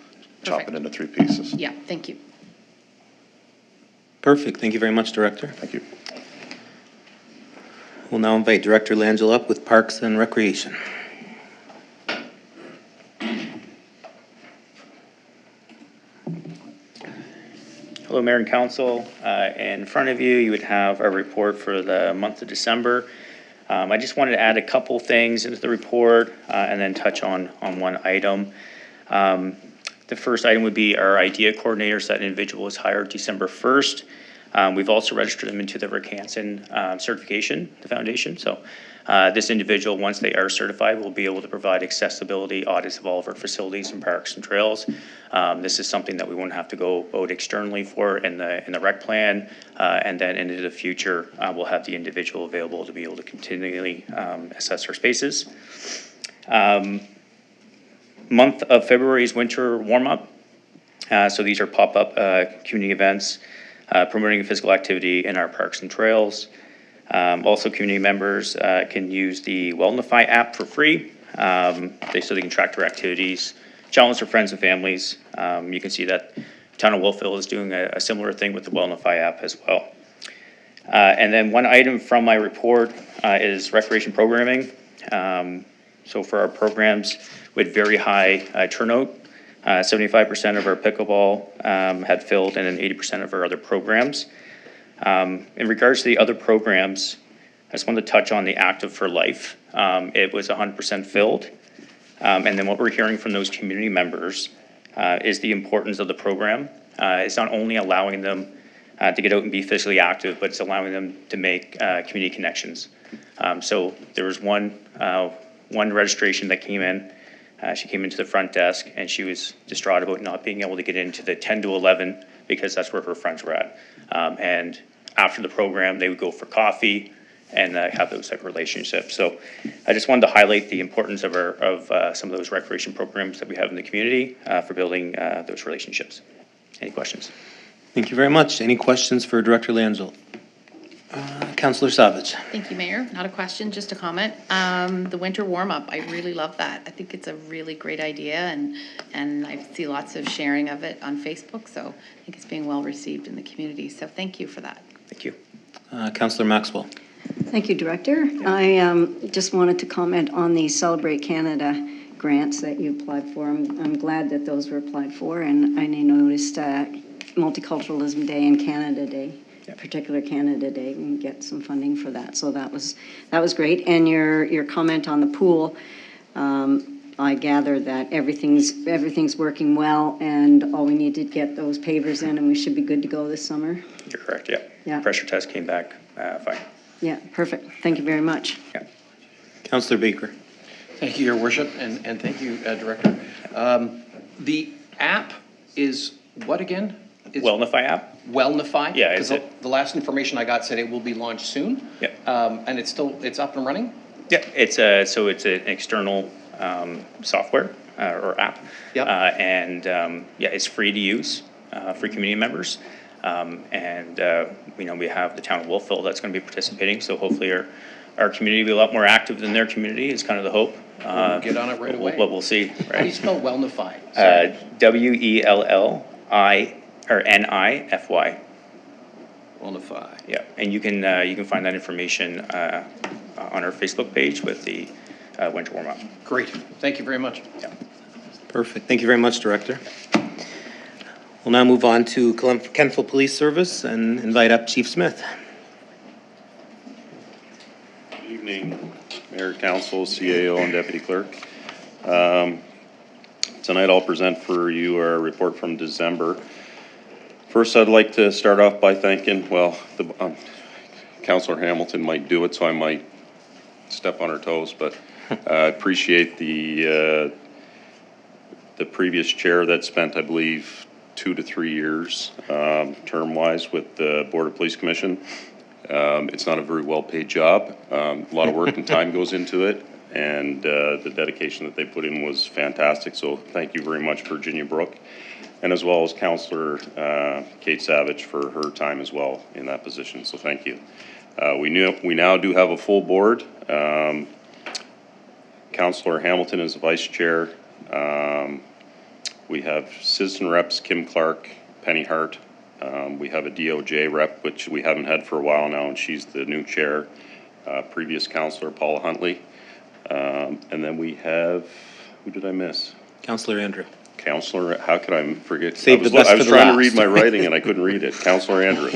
to chop it into 3 pieces. Yeah, thank you. Perfect. Thank you very much, Director. Thank you. We'll now invite Director Langell up with Parks and Recreation. Hello, Mayor and Council. In front of you, you would have our report for the month of December. I just wanted to add a couple things into the report and then touch on one item. The first item would be our IDEA coordinators. That individual was hired December 1st. We've also registered them into the Rick Hansen certification, the foundation. So this individual, once they are certified, will be able to provide accessibility audits of all of our facilities and parks and trails. This is something that we won't have to go out externally for in the rec plan, and then into the future, we'll have the individual available to be able to continually assess our spaces. Month of February is winter warm-up. So these are pop-up community events promoting physical activity in our parks and trails. Also, community members can use the Wellnify app for free, so they can track their activities, challenge their friends and families. You can see that Town of Wolfville is doing a similar thing with the Wellnify app as well. And then one item from my report is recreation programming. So for our programs, we had very high turnout. 75% of our pickleball had filled, and then 80% of our other programs. In regards to the other programs, I just wanted to touch on the Active for Life. It was 100% filled. And then what we're hearing from those community members is the importance of the program. It's not only allowing them to get out and be physically active, but it's allowing them to make community connections. So there was one registration that came in. She came into the front desk and she was distraught about not being able to get into the 10 to 11 because that's where her friends were at. And after the program, they would go for coffee and have those type of relationships. So I just wanted to highlight the importance of some of those recreation programs that we have in the community for building those relationships. Any questions? Thank you very much. Any questions for Director Langell? Councillor Savage. Thank you, Mayor. Not a question, just a comment. The winter warm-up, I really love that. I think it's a really great idea, and I see lots of sharing of it on Facebook, so I think it's being well received in the community. So thank you for that. Thank you. Councillor Maxwell. Thank you, Director. I just wanted to comment on the Celebrate Canada grants that you applied for. I'm glad that those were applied for, and I noticed Multiculturalism Day and Canada Day. Particular Canada Day, and get some funding for that. So that was great. And your comment on the pool, I gather that everything's working well, and all we need to get those pavers in, and we should be good to go this summer. You're correct, yeah. Yeah. Pressure test came back fine. Yeah, perfect. Thank you very much. Yeah. Councillor Baker. Thank you, Your Worship, and thank you, Director. The app is what again? It's Wellnify app? Wellnify? Yeah, is it? The last information I got said it will be launched soon. Yep. And it's up and running? Yeah, it's an external software or app. Yep. Yeah, it's free to use for community members. We have the Town of Wolfville that's going to be participating, so hopefully our community will be a lot more active than their community is kind of the hope. We'll get on it right away. What we'll see, right? How do you spell Wellnify? WELLNIFY. Wellnify. Yeah, and you can find that information on our Facebook page with the winter warm-up. Great. Thank you very much. Yeah. Perfect. Thank you very much, Director. We'll now move on to Kentville Police Service and invite up Chief Smith. evening, Mayor, Council, CAO, and Deputy Clerk. Tonight I'll present for you our report from December. First, I'd like to start off by thanking, well, Councillor Hamilton might do it, so I might step on her toes, but I appreciate the previous chair that spent, I believe, 2 to 3 years term-wise with the Board of Police Commission. It's not a very well-paid job. A lot of work and time goes into it, and the dedication that they put in was fantastic. So thank you very much, Virginia Brooke, and as well as Councillor Kate Savage for her time as well in that position. So thank you. We now do have a full board. Councillor Hamilton is the vice chair. We have citizen reps Kim Clark, Penny Hart. We have a DOJ rep, which we haven't had for a while now, and she's the new chair. Previous councillor Paula Huntley. And then we have, who did I miss? Councillor Andrew. Councillor, how could I forget? Save the best I was for the trying to last. read my writing and I couldn't read it. Councillor Andrew.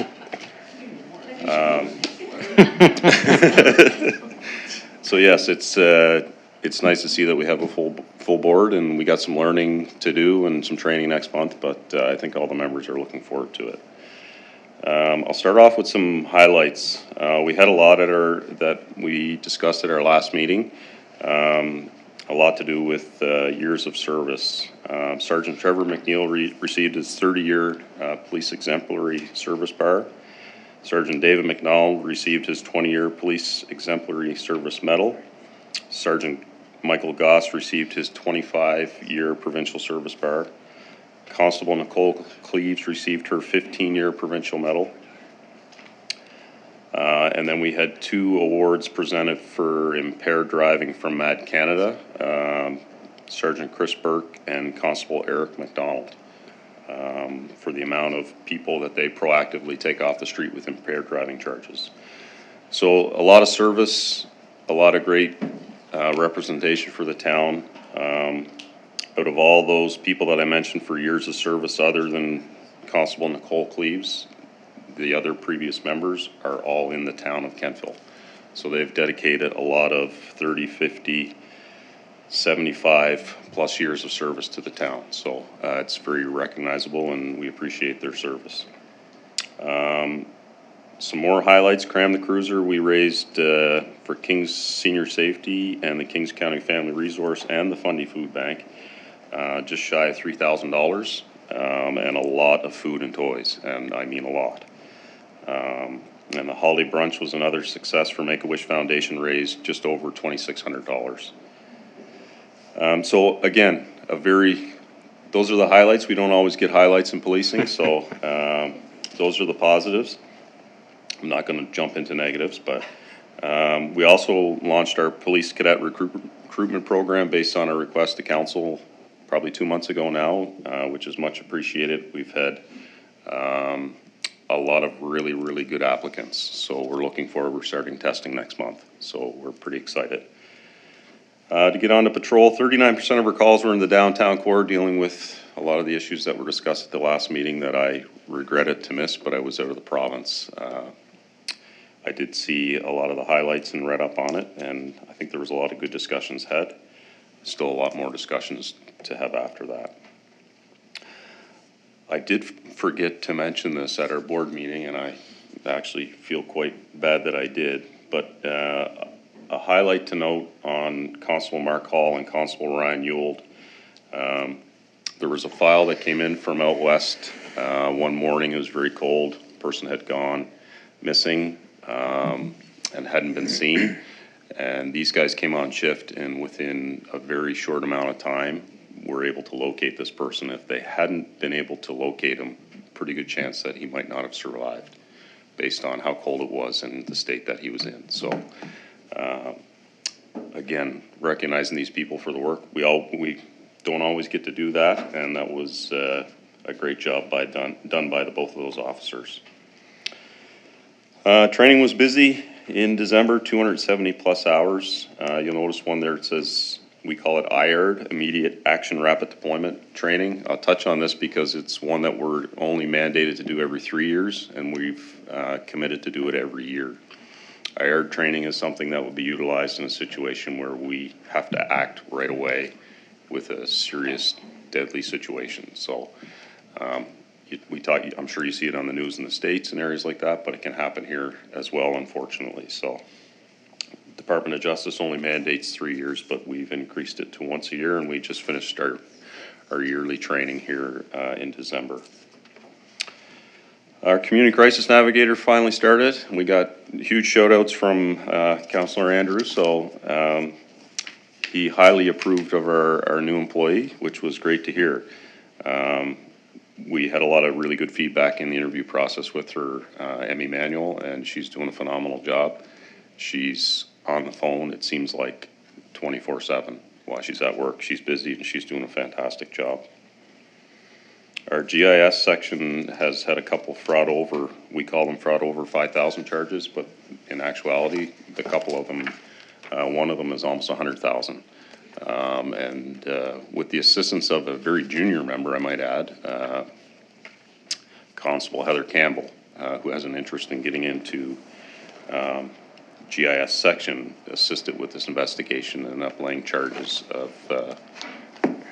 So yes, it's nice to see that we have a full board, and we got some learning to do and some training next month, but I think all the members are looking forward to it. I'll start off with some highlights. We had a lot that we discussed at our last meeting. A lot to do with years of service. Sergeant Trevor McNeil received his 30-year Police Exemplary Service Bar. Sergeant David McNall received his 20-year Police Exemplary Service Medal. Sergeant Michael Goss received his 25-year Provincial Service Bar. Constable Nicole Cleaves received her 15-year Provincial Medal. And then we had 2 awards presented for impaired driving from MAD Canada, Sergeant Chris Burke and Constable Eric McDonald, for the amount of people that they proactively take off the street with impaired driving charges. So a lot of service, a lot of great representation for the town. Out of all those people that I mentioned for years of service, other than Constable Nicole Cleaves, the other previous members are all in the town of Kentville. So they've dedicated a lot of 30, 50, 75 plus years of service to the town. So it's very recognizable, and we appreciate their service. Some more highlights. Cram the Cruiser, we raised for King's Senior Safety and the Kings County Family Resource and the Fundy Food Bank, just shy of $3,000, and a lot of food and toys, and I mean a lot. And the Holiday Brunch was another success for Make-A-Wish Foundation, raised just over $2,600. So again, those are the highlights. We don't always get highlights in policing, so those are the positives. I'm not going to jump into negatives, but we also launched our police cadet recruitment program based on a request to council probably 2 months ago now, which is much appreciated. We've had a lot of really, really good applicants, so we're looking forward. We're starting testing next month, so we're pretty excited. To get on to patrol, 39% of our calls were in the downtown core, dealing with a lot of the issues that were discussed at the last meeting that I regretted to miss, but I was out of the province. I did see a lot of the highlights and read up on it, and I think there was a lot of good discussions had. Still a lot more discussions to have after that. I did forget to mention this at our board meeting, and I actually feel quite bad that I did, but a highlight to note on Constable Mark Hall and Constable Ryan Ewald. There was a file that came in from out west one morning. It was very cold. The person had gone missing and hadn't been seen. And these guys came on shift, and within a very short amount of time, were able to locate this person. If they hadn't been able to locate him, pretty good chance that he might not have survived based on how cold it was and the state that he was in. So again, recognizing these people for the work. We don't always get to do that, and that was a great job done by both of those officers. Training was busy in December, 270 plus hours. You'll notice one there, it says, we call it IARD, Immediate Action Rapid Deployment Training. I'll touch on this because it's one that we're only mandated to do every 3 years, and we've committed to do it every year. IARD training is something that will be utilized in a situation where we have to act right away with a serious, deadly situation. So, I'm sure you see it on the news in the States and areas like that, but it can happen here as well, unfortunately. So, Department of Justice only mandates 3 years, but we've increased it to once a year, and we just finished our yearly training here in December. Our community crisis navigator finally started. We got huge shout outs from Councillor Andrews, so he highly approved of our new employee, which was great to hear. We had a lot of really good feedback in the interview process with her, Emmy Manuel, and she's doing a phenomenal job. She's on the phone, it seems like 24/7 while she's at work. She's busy and she's doing a fantastic job. Our GIS section has had a couple we call them fraud over 5,000 charges, but in actuality, the couple of them, one of them is almost 100,000. And with the assistance of a very junior member, I might add, Constable Heather Campbell, who has an interest in getting into GIS section, assisted with this investigation and up laying charges of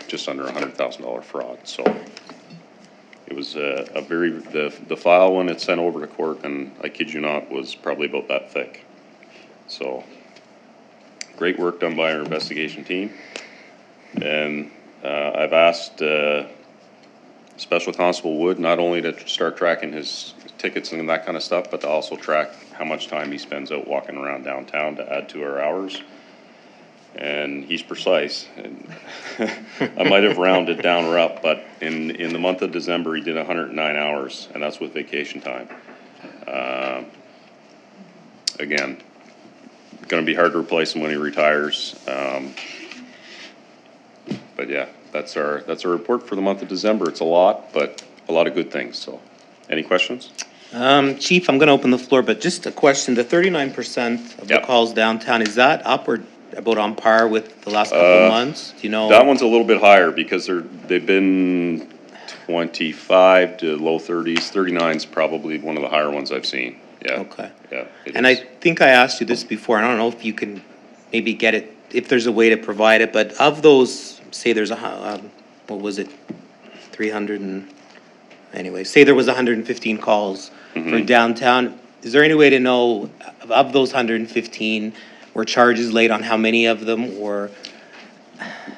just under $100,000 fraud. So it was the file when it's sent over to court, and I kid you not, was probably about that thick. So great work done by our investigation team. And I've asked Special Constable Wood not only to start tracking his tickets and that kind of stuff, but to also track how much time he spends out walking around downtown to add to our hours. And he's precise. And I might have rounded down or up, but in the month of December, he did 109 hours, and that's with vacation time. Again, going to be hard to replace him when he retires. But yeah, that's our report for the month of December. It's a lot, but a lot of good things. So, any questions? Chief, I'm going to open the floor, but just a question. The 39% of the Yep. calls downtown, is that up or about on par with the last couple of months? Do you know? That one's a little bit higher because they've been 25 to low 30s. 39 is probably one of the higher ones I've seen. Yeah. Okay. Yeah. And I think I asked you this before. I don't know if you can maybe get it, if there's a way to provide it, but of those, say there's what was it, 300 and, anyway, say there was 115 calls for downtown. Is there any way to know, of those 115, were charges laid on how many of them, or?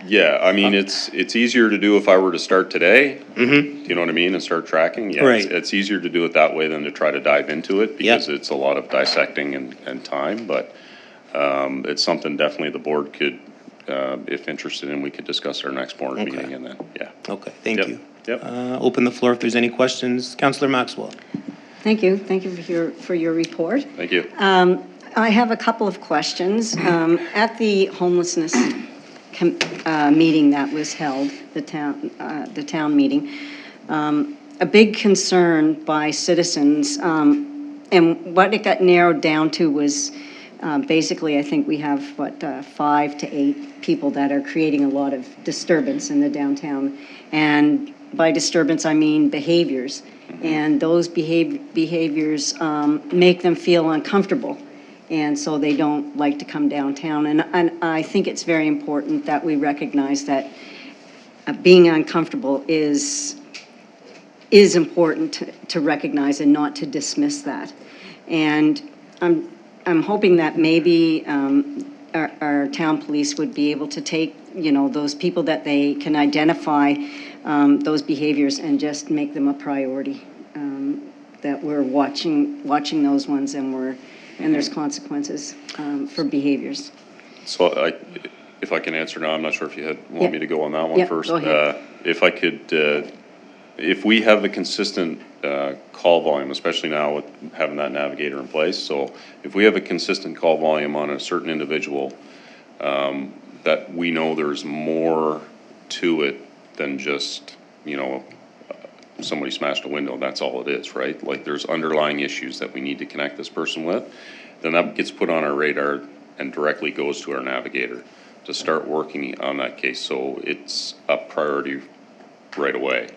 Yeah, I mean, it's easier to do if I were to start today. Do you know what I mean? And start tracking. Yeah, Right. it's easier to do it that way than to try to dive into it because it's a lot of dissecting and time. But it's something definitely the board could, if interested in, we could discuss our next board meeting and then, yeah. Okay, thank you. Yep. Open the floor if there's any questions. Councillor Maxwell. Thank you. Thank you for your report. Thank you. I have a couple of questions. At the homelessness meeting that was held, the town meeting, a big concern by citizens, and what it got narrowed down to was basically, I think we have, 5 to 8 people that are creating a lot of disturbance in the downtown. And by disturbance, I mean behaviors. And those behaviors make them feel uncomfortable. And so they don't like to come downtown. And I think it's very important that we recognize that being uncomfortable is important to recognize and not to dismiss that. And I'm hoping that maybe our town police would be able to take, those people that they can identify those behaviors and just make them a priority. That we're watching those ones and there's consequences for behaviors. So if I can answer now, I'm not sure if you want me to go on that one first. Go ahead. If I could, if we have a consistent call volume, especially now with having that navigator in place, so if we have a consistent call volume on a certain individual, that we know there's more to it than just, somebody smashed a window, that's all it is, right? Like there's underlying issues that we need to connect this person with, then that gets put on our radar and directly goes to our navigator to start working on that case. So it's a priority right away.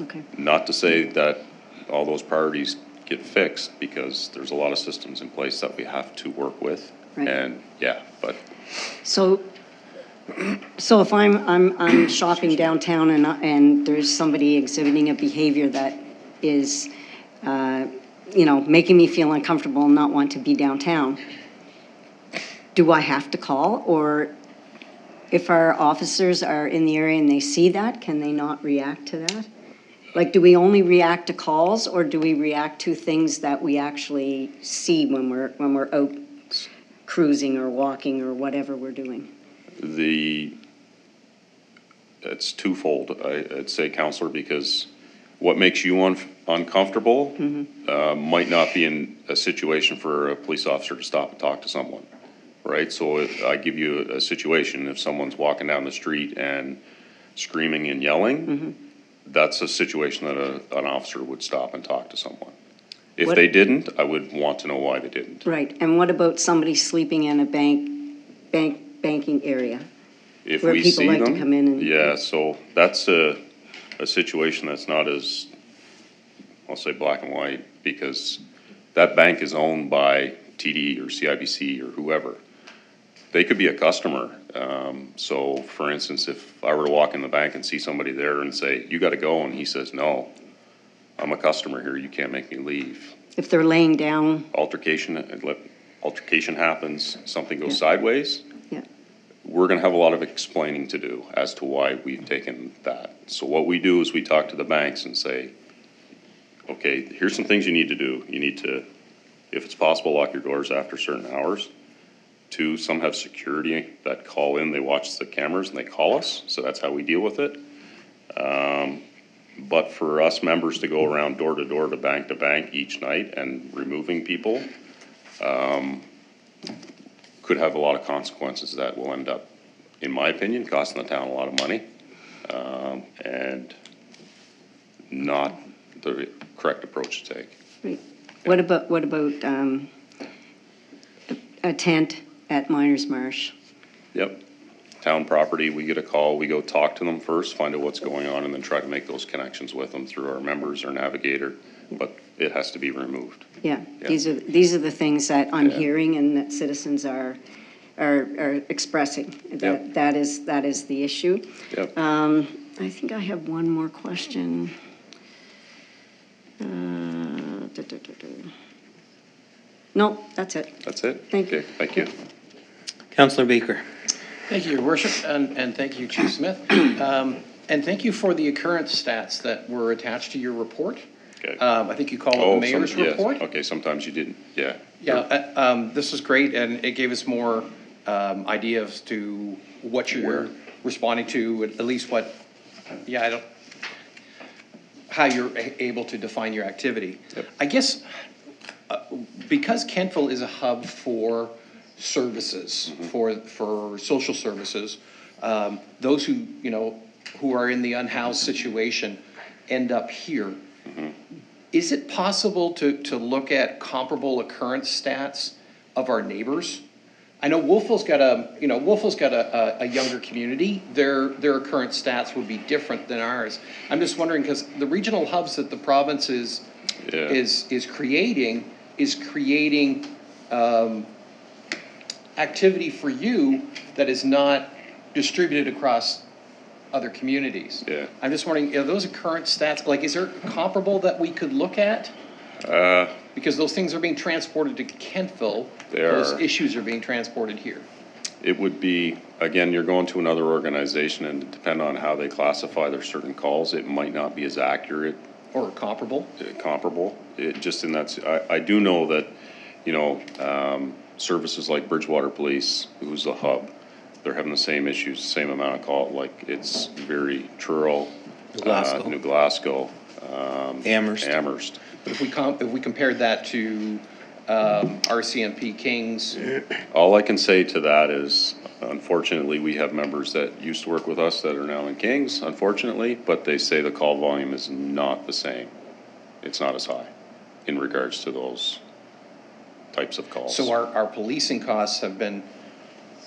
Okay. Not to say that all those priorities get fixed because there's a lot of systems in place that we have to work with. Right. And, yeah, but So if I'm shopping downtown and there's somebody exhibiting a behavior that is, making me feel uncomfortable and not want to be downtown, do I have to call? Or if our officers are in the area and they see that, can they not react to that? Like, do we only react to calls, or do we react to things that we actually see when we're out cruising or walking or whatever we're doing? It's twofold, I'd say, Counselor, because what makes you uncomfortable might not be in a situation for a police officer to stop and talk to someone, right? So if I give you a situation, if someone's walking down the street and screaming and yelling, that's a situation that an officer would stop and talk to someone. If they didn't, I would want to know why they didn't. Right, and what about somebody sleeping in a banking area? If Where we people see like to them, come in and- yeah, so that's a situation that's not as, I'll say black and white, because that bank is owned by TD or CIBC or whoever. They could be a customer. So for instance, if I were to walk in the bank and see somebody there and say, you gotta go, and he says, no, I'm a customer here, you can't make me leave. If they're laying down, Altercation happens, something goes sideways, yeah, we're gonna have a lot of explaining to do as to why we've taken that. So what we do is we talk to the banks and say, okay, here's some things you need to do. You need to, if it's possible, lock your doors after certain hours. 2, some have security that call in, they watch the cameras and they call us, so that's how we deal with it. But for us members to go around door to door to bank each night and removing people, could have a lot of consequences that will end up, in my opinion, costing the town a lot of money, and not the correct approach to take. right. What about a tent at Miners Marsh? Yep. Town property, we get a call, we go talk to them first, find out what's going on, and then try to make those connections with them through our members or navigator, but it has to be removed. Yeah, Yeah. these are the things that I'm Yeah. hearing and that citizens are expressing. Yep. That is the issue. Yep. I think I have one more question. No, that's it. That's it? Thank you. Okay, thank you. Councillor Baker. Thank you, Your Worship, and thank you, Chief Smith. And thank you for the occurrence stats that were attached to your report. Okay. I think you call it the mayor's yes. report. Okay, sometimes you didn't, yeah. Yeah, this is great, and it gave us more idea as to what you're responding to, at least what, how you're able to define your activity. Yep. I guess, because Kentville is a hub for services, for social services, those who are in the unhoused situation end up here. Is it possible to look at comparable occurrence stats of our neighbors? I know Wolfville's got a younger community. Their occurrence stats would be different than ours. I'm just wondering, because the regional hubs that the province is creating activity for you that is not distributed across other communities. Yeah. I'm just wondering, are those current stats, like, is there comparable that we could look at? Because those things are being transported to Kentville. Those issues are being transported here. It would be, again, you're going to another organization, and depending on how they classify their certain calls, it might not be as accurate. Or comparable. Just in that, I do know that, services like Bridgewater Police, who's the hub, they're having the same issues, same amount of call, like it's very Truro, New Glasgow, Amherst. But if we compared that to RCMP Kings. All I can say to that is, unfortunately, we have members that used to work with us that are now in Kings, unfortunately, but they say the call volume is not the same. It's not as high in regards to those types of calls. So our policing costs have been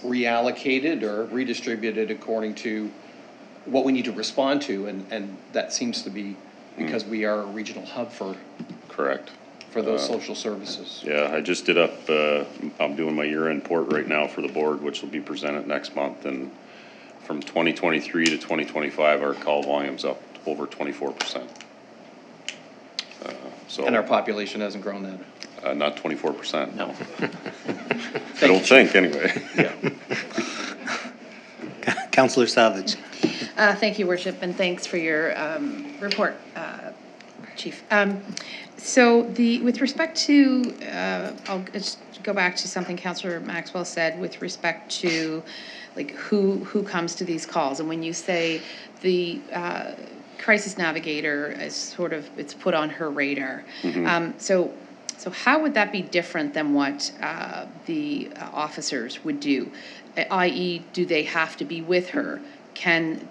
reallocated or redistributed according to what we need to respond to, and that seems to be because we are a regional hub for. Correct. for those social services. Yeah, I just did up, I'm doing my year-end report right now for the board, which will be presented next month, and from 2023 to 2025, our call volume's up over 24%. So. And our population hasn't grown that. Not 24%. No. I don't think, anyway. Yeah. Councillor Savage. Thank you, Worship, and thanks for your report, Chief. So with respect to, I'll just go back to something Councillor Maxwell said with respect to like who comes to these calls. And when you say the crisis navigator is sort of, it's put on her radar. So how would that be different than what the officers would do? I.e., do they have to be with her? Can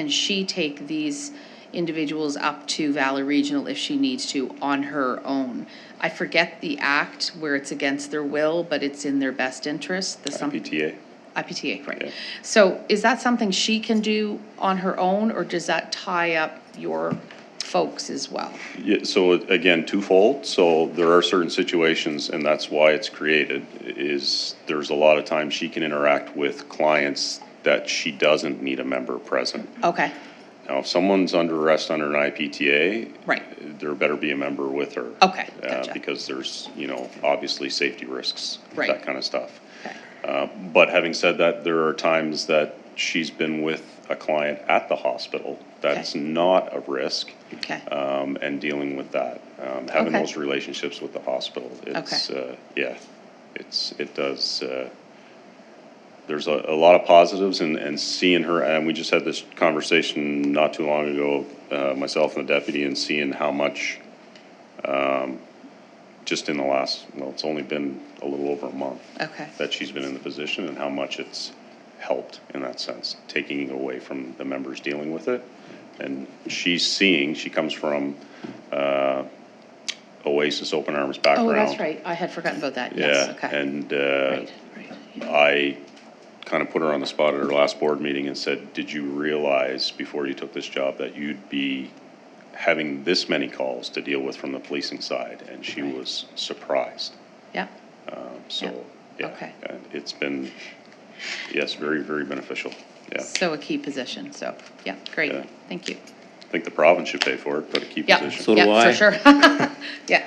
she take these individuals up to Valley Regional if she needs to on her own? I forget the act where it's against their will, but it's in their best interest. IPTA. IPTA, right. Yeah. So is that something she can do on her own, or does that tie up your folks as well? Yeah, so again, twofold. So there are certain situations, and that's why it's created, is there's a lot of times she can interact with clients that she doesn't need a member present. Okay. Now, if someone's under arrest under an IPTA, Right. there better be a member with her. Okay, gotcha. Because there's, obviously safety risks, Right. that kind of stuff. Okay. But having said that, there are times that she's been with a client at the hospital that's not a risk. Okay. And dealing with that, having Okay. those relationships with the hospital, it's, it does, there's a lot of positives and seeing her, and we just had this conversation not too long ago, myself and the deputy, and seeing how much, just in the last, it's only been a little over a month. Okay. That she's been in the position, and how much it's helped in that sense, taking it away from the members dealing with it. And she comes from Oasis Open Arms background. Oh, that's right. I had forgotten about that. Yes. Yeah, Okay. and Right. Yeah. I kind of put her on the spot at her last board meeting and said, did you realize before you took this job that you'd be having this many calls to deal with from the policing side? And she was surprised. Yeah. Okay. It's been, yes, very, very beneficial. Yeah. So a key position. So, yeah, great. Yeah. Thank you. I think the province should pay for it, but a key Yeah. position. So do I. For sure. Yeah.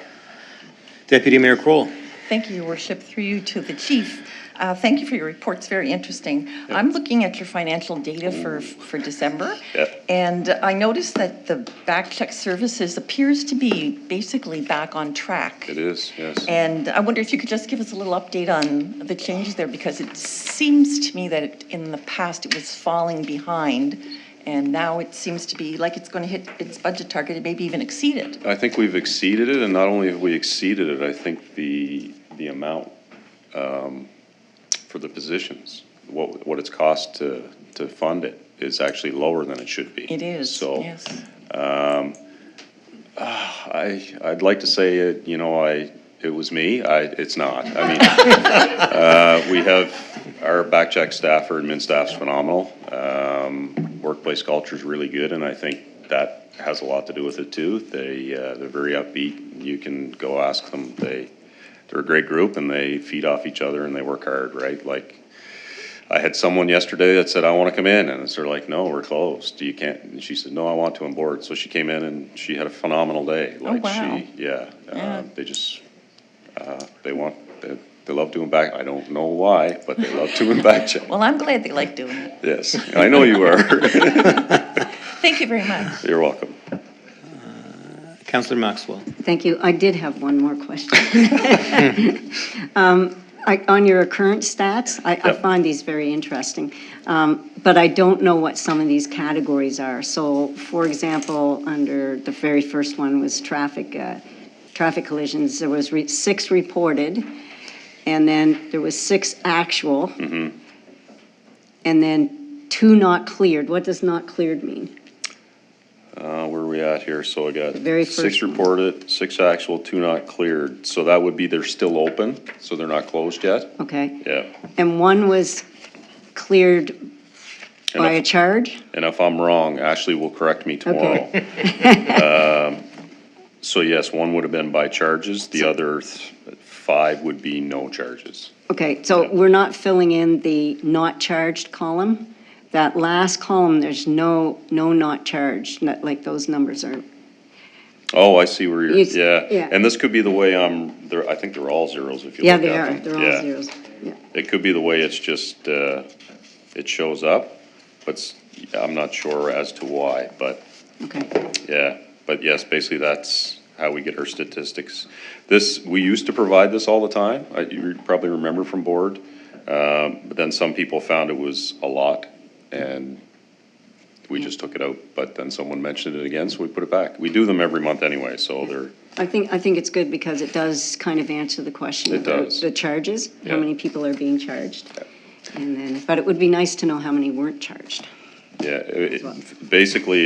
Deputy Mayor Kroll. Thank you, Your Worship. Through you to the chief. Thank you for your report. It's very interesting. I'm looking at your financial data for December. Yep. And I noticed that the back check services appears to be basically back on track. It is, yes. And I wonder if you could just give us a little update on the changes there, because it seems to me that in the past it was falling behind, and now it seems to be like it's going to hit its budget target and maybe even exceed it. I think we've exceeded it, and not only have we exceeded it, I think the amount for the positions, what it's cost to fund it is actually lower than it should be. It is, So, yes. I'd like to say it was me. It's not. I mean, we have our back check staff, our admin staff's phenomenal. Workplace culture is really good, and I think that has a lot to do with it too. They're very upbeat. You can go ask them. They're a great group, and they feed off each other, and they work hard, right? Like, I had someone yesterday that said, I want to come in, and they're like, no, we're closed. You can't. And she said, no, I want to on board. So she came in, and she had a phenomenal day. Like, wow. They just, they love doing back. I don't know why, but they love doing back check. Well, I'm glad they like doing it. Yes, I know you are. Thank you very much. You're welcome. Councillor Maxwell. Thank you. I did have one more question. On your current stats, I find these very interesting, but I don't know what some of these categories are. So, for example, under the very first one was traffic collisions. There was 6 reported, and then there was 6 actual, and then 2 not cleared. What does not cleared mean? Where are we at here? So I got The very 6 first one. reported, 6 actual, 2 not cleared. So that would be they're still open, so they're not closed yet? Okay. Yeah. And 1 was cleared by a charge? And if I'm wrong, Ashley will correct me tomorrow. Okay. So yes, one would have been by charges, the other 5 would be no charges. Okay, so we're not filling in the not charged column? That last column, there's no not charged, like those numbers are. Oh, I see where you're, It's- yeah. yeah. And this could be the way I think they're all zeros if you Yeah, look at they them. are, they're all Yeah. zeros, yeah. It could be the way it's just, it shows up, but I'm not sure as to why, but Okay, yeah. But yes, basically that's how we get our statistics. We used to provide this all the time, you probably remember from board. But then some people found it was a lot and we just took it out, but then someone mentioned it again, so we put it back. We do them every month anyway, so they're, I think it's good because it does kind of answer the question It about does. the charges, how Yeah. many people are being charged. And then, but it would be nice to know how many weren't charged. yeah, basically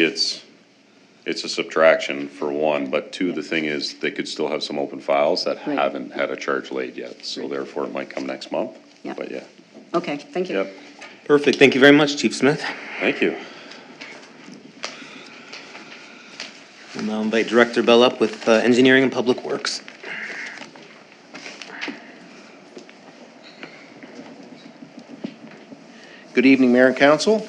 it's a subtraction for one, but two, the thing is, they could still have some open files that Right. haven't had a charge laid yet, so therefore it might come next month. Yeah. But yeah, Okay, thank you. yep, Perfect. Thank you very much, Chief Smith. thank you. We'll now invite Director Bell up with Engineering and Public Works. Good evening, Mayor and Council.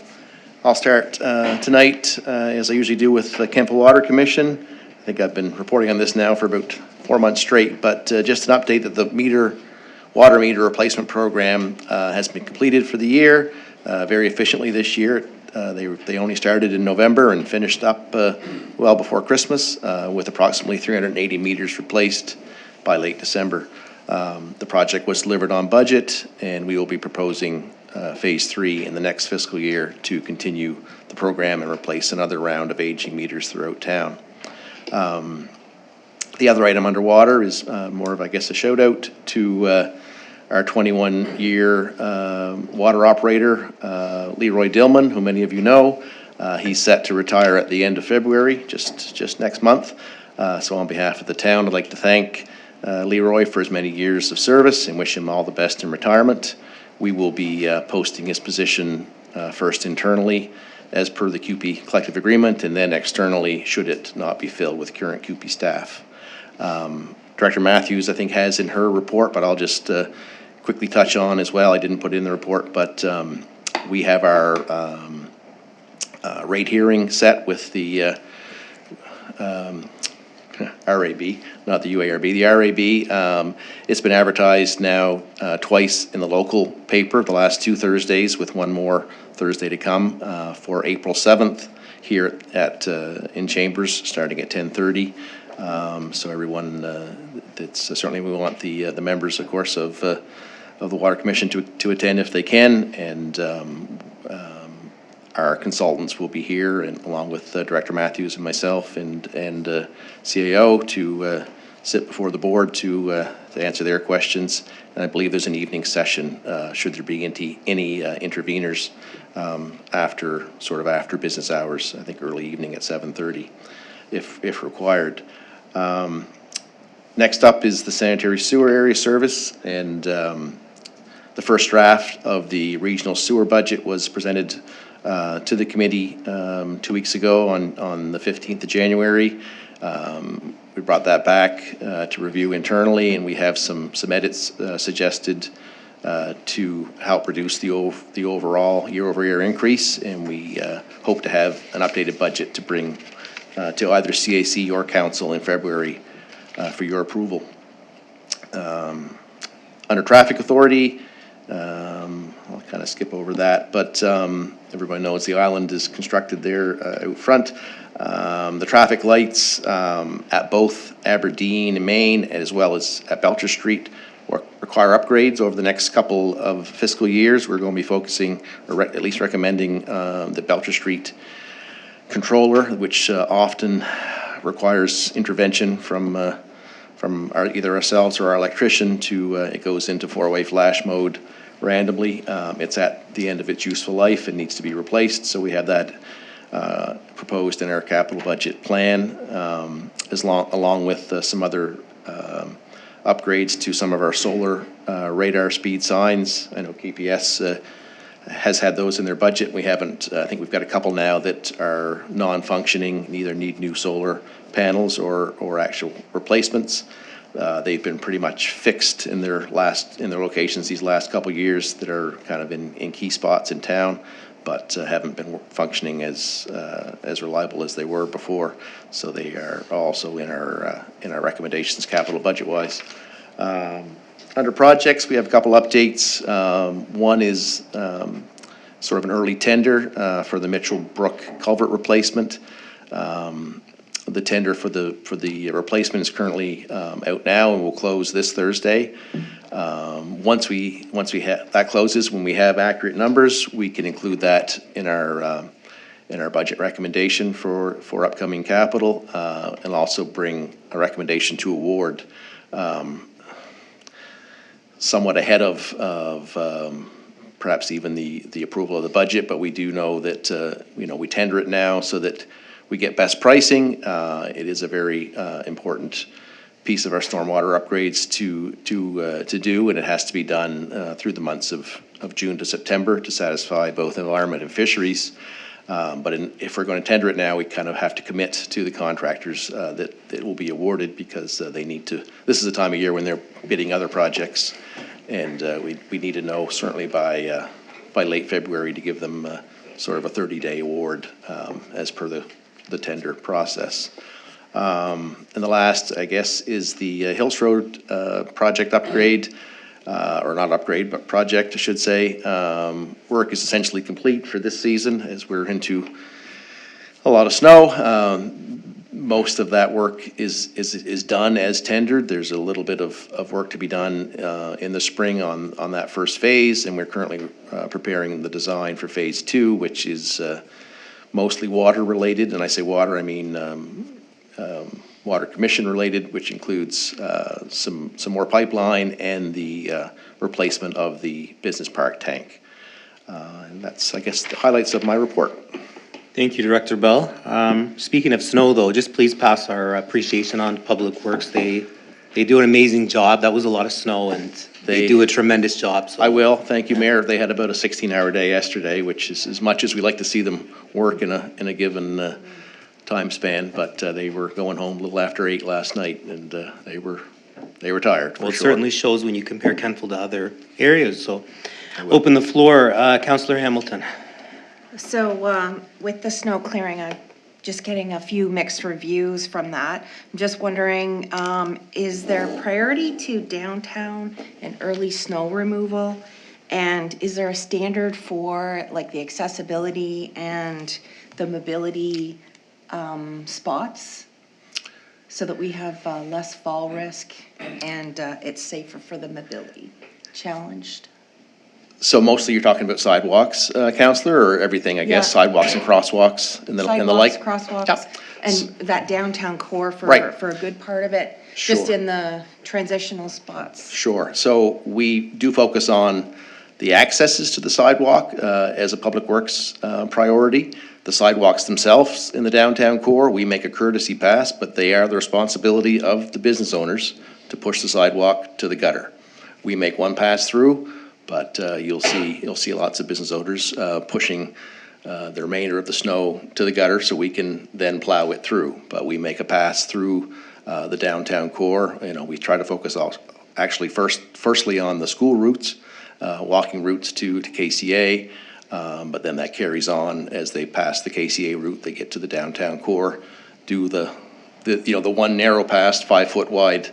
I'll start tonight, as I usually do, with the Kentville Water Commission. I think I've been reporting on this now for about 4 months straight, but just an update that the water meter replacement program has been completed for the year very efficiently this year. They only started in November and finished up well before Christmas with approximately 380 meters replaced by late December. The project was delivered on budget, and we will be proposing Phase 3 in the next fiscal year to continue the program and replace another round of aging meters throughout town. The other item underwater is more of, I guess, a shout out to our 21-year water operator, Leroy Dillman, who many of you know. He's set to retire at the end of February, just next month. So on behalf of the town, I'd like to thank Leroy for his many years of service and wish him all the best in retirement. We will be posting his position first internally as per the CUPE collective agreement, and then externally should it not be filled with current CUPE staff. Director Matthews, I think, has in her report, but I'll just quickly touch on as well. I didn't put it in the report, but we have our rate hearing set with the RAB, not the UARB, the RAB. It's been advertised now twice in the local paper, the last 2 Thursdays, with one more Thursday to come for April 7th here in Chambers, starting at 10:30. So everyone, that's certainly we want the members, of course, of the Water Commission to attend if they can, and our consultants will be here, and along with Director Matthews and myself and CAO to sit before the board to answer their questions. And I believe there's an evening session should there be any interveners after business hours. I think early evening at 7:30, if required. Next up is the sanitary sewer area service, and the first draft of the regional sewer budget was presented to the committee 2 weeks ago on the 15th of January. We brought that back to review internally, and we have some edits suggested to help reduce the overall year-over-year increase, and we hope to have an updated budget to bring to either CAC or Council in February for your approval. Under Traffic Authority, I'll kind of skip over that, but everybody knows the island is constructed there out front. The traffic lights at both Aberdeen and Main, as well as at Belcher Street, require upgrades over the next couple of fiscal years. We're going to be focusing, or at least recommending, the Belcher Street controller, which often requires intervention from either ourselves or our electrician it goes into 4-way flash mode randomly. It's at the end of its useful life and needs to be replaced, so we have that proposed in our capital budget plan, along with some other upgrades to some of our solar radar speed signs. I know KPS has had those in their budget. We haven't, I think we've got a couple now that are non-functioning, either need new solar panels or actual replacements. They've been pretty much fixed in their locations these last couple years that are kind of in key spots in town, but haven't been functioning as reliable as they were before. So they are also in our recommendations, capital budget wise. Under projects, we have a couple updates. One is sort of an early tender for the Mitchell Brook culvert replacement. The tender for the replacement is currently out now and will close this Thursday. Once that closes, when we have accurate numbers, we can include that in our budget recommendation for upcoming capital, and also bring a recommendation to award somewhat ahead of perhaps even the approval of the budget. But we do know that we tender it now so that we get best pricing. It is a very important piece of our stormwater upgrades to do, and it has to be done through the months of June to September to satisfy both environment and fisheries. But if we're going to tender it now, we kind of have to commit to the contractors that it will be awarded, because they need to. This is the time of year when they're bidding other projects, and we need to know certainly by late February to give them sort of a 30-day award as per the tender process. And the last, I guess, is the Hills Road project upgrade, or not upgrade, but project, I should say. Work is essentially complete for this season, as we're into a lot of snow. Most of that work is done as tendered. There's a little bit of work to be done in the spring on that first phase, and we're currently preparing the design for phase 2, which is mostly water related. And I say water, I mean water commission related, which includes some more pipeline and the replacement of the business park tank. And that's, I guess, the highlights of my report. Thank you, Director Bell. Speaking of snow, though, just please pass our appreciation on to Public Works. They do an amazing job. That was a lot of snow, and they do a tremendous job. So. I will. Thank you, Mayor. They had about a 16-hour day yesterday, which is as much as we like to see them work in a given time span. But they were going home a little after 8 last night, and they were tired. Well, it certainly shows when you compare Kentville to other areas. So, open the floor, Councillor Hamilton. So with the snow clearing, I'm just getting a few mixed reviews from that. I'm just wondering, is there priority to downtown and early snow removal? And is there a standard for like the accessibility and the mobility spots, so that we have less fall risk and it's safer for the mobility challenged? So mostly you're talking about sidewalks, Councillor, or everything, I guess, sidewalks and crosswalks and the like? Sidewalks, crosswalks, Yep. and that downtown core for a good part of it, just Sure. in the transitional spots. Sure. So we do focus on the accesses to the sidewalk as a public works priority. The sidewalks themselves in the downtown core, we make a courtesy pass, but they are the responsibility of the business owners to push the sidewalk to the gutter. We make one pass through, but you'll see lots of business owners pushing the remainder of the snow to the gutter, so we can then plow it through. But we make a pass through the downtown core. We try to focus actually firstly on the school routes, walking routes to KCA, but then that carries on as they pass the KCA route. They get to the downtown core, do the one narrow pass, 5-foot wide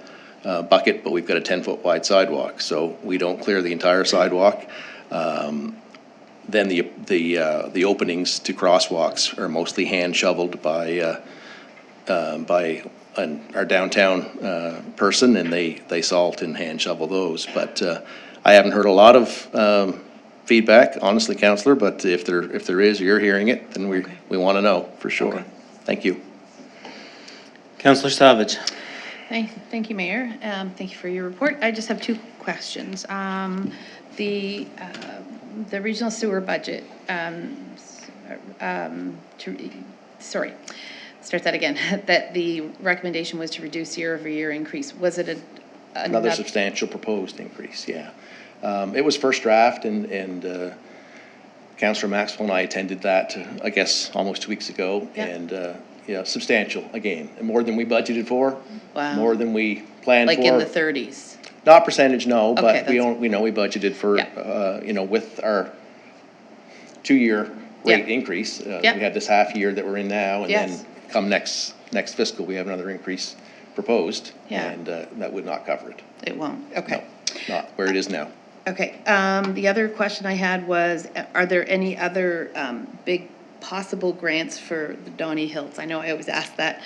bucket, but we've got a 10-foot wide sidewalk, so we don't clear the entire sidewalk. Then the openings to crosswalks are mostly hand shoveled by our downtown person, and they salt and hand shovel those. But I haven't heard a lot of feedback, honestly, Councillor. But if there is, you're hearing it, then we want to know for sure. Okay. Thank you, Councillor Savage. Thank you, Mayor. Thank you for your report. I just have 2 questions. The regional sewer budget, start that again, that the recommendation was to reduce year-over-year increase. Was it another substantial proposed increase? Yeah. It was first draft, and Councillor Maxwell and I attended that, I guess, almost 2 weeks ago. Yeah. And, substantial, again, and more than we budgeted for. Wow. More than we planned for. Like in the 30s? Not percentage, no, Okay, but that's- we know we budgeted for, Yeah. with our 2-year rate Yeah. increase. Yeah. We have this half year that we're in now, and Yes. then come next fiscal, we have another increase proposed. Yeah. And that would not cover it. It won't, okay. Not where it is now. Okay, the other question I had was, are there any other big possible grants for the Donny Hills? I know I always ask that,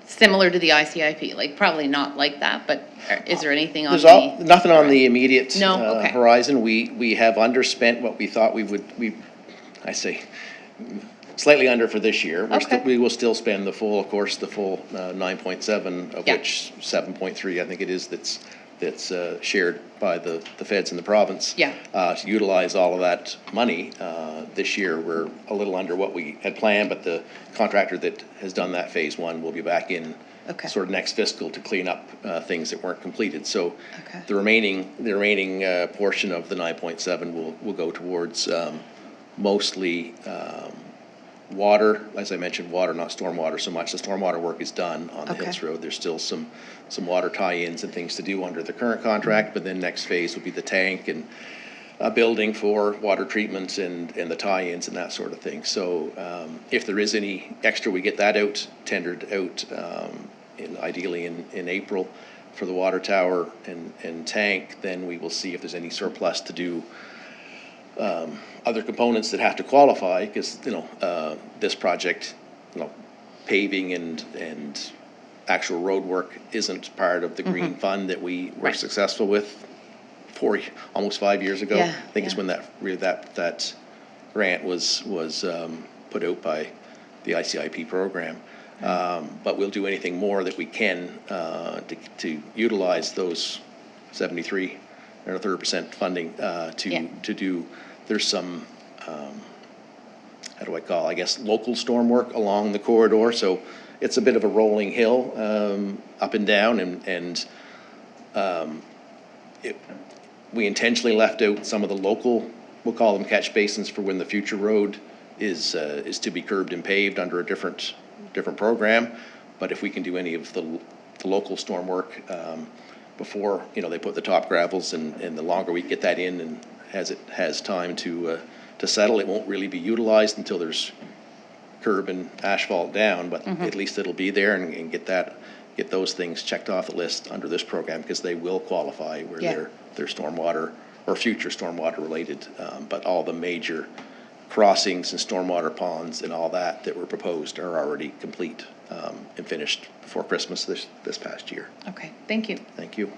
similar to the ICIP, like probably not like that, but is there anything on There's the? nothing on the immediate No? Okay. horizon. We have underspent what we thought I say, slightly under for this year. Okay. We will still spend the full, of course, 9.7, of Yeah. which 7.3, I think it is, that's shared by the feds in the province. Yeah. To utilize all of that money, this year, we're a little under what we had planned, but the contractor that has done that phase one will be back in Okay. sort of next fiscal to clean up things that weren't completed. So Okay. the remaining portion of the 9.7 will go towards mostly water, as I mentioned, water, not stormwater so much. The stormwater work is done on the Okay. Hills Road. There's still some water tie-ins and things to do under the current contract, but then next phase will be the tank and a building for water treatment and the tie-ins and that sort of thing. So if there is any extra, we get that tendered out ideally in April for the water tower and tank, then we will see if there's any surplus to do other components that have to qualify, because, this project, paving and actual road work isn't part of the green fund that we were Right. successful with almost 5 years ago. Yeah, I think it's yeah. when that grant was put out by the ICIP program. But we'll do anything more that we can to utilize those 73 or 30% funding Yeah. to do. There's some how do I call, I guess, local storm work along the corridor. So it's a bit of a rolling hill up and down, and we intentionally left out some of the local, we'll call them catch basins, for when the future road is to be curbed and paved under a different program. But if we can do any of the local storm work before, they put the top gravels, and the longer we get that in and has time to settle, it won't really be utilized until there's curb and asphalt down, but at least it'll be there, and get those things checked off the list under this program, because they will qualify where Yeah. they're stormwater or future stormwater related. But all the major crossings and stormwater ponds and all that were proposed are already complete and finished before Christmas this past year. Okay, thank you. Thank you.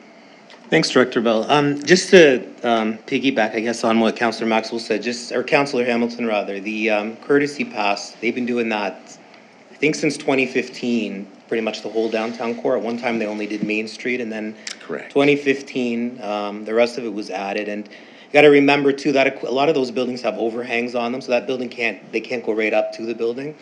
Thanks, Director Bell. Just to piggyback, I guess, on what Councillor Maxwell said, or Councillor Hamilton rather, the courtesy pass, they've been doing that, I think, since 2015, pretty much the whole downtown core. At one time, they only did Main Street, and then Correct. 2015, the rest of it was added. And you got to remember too that a lot of those buildings have overhangs on them, so that building they can't go right up to the building.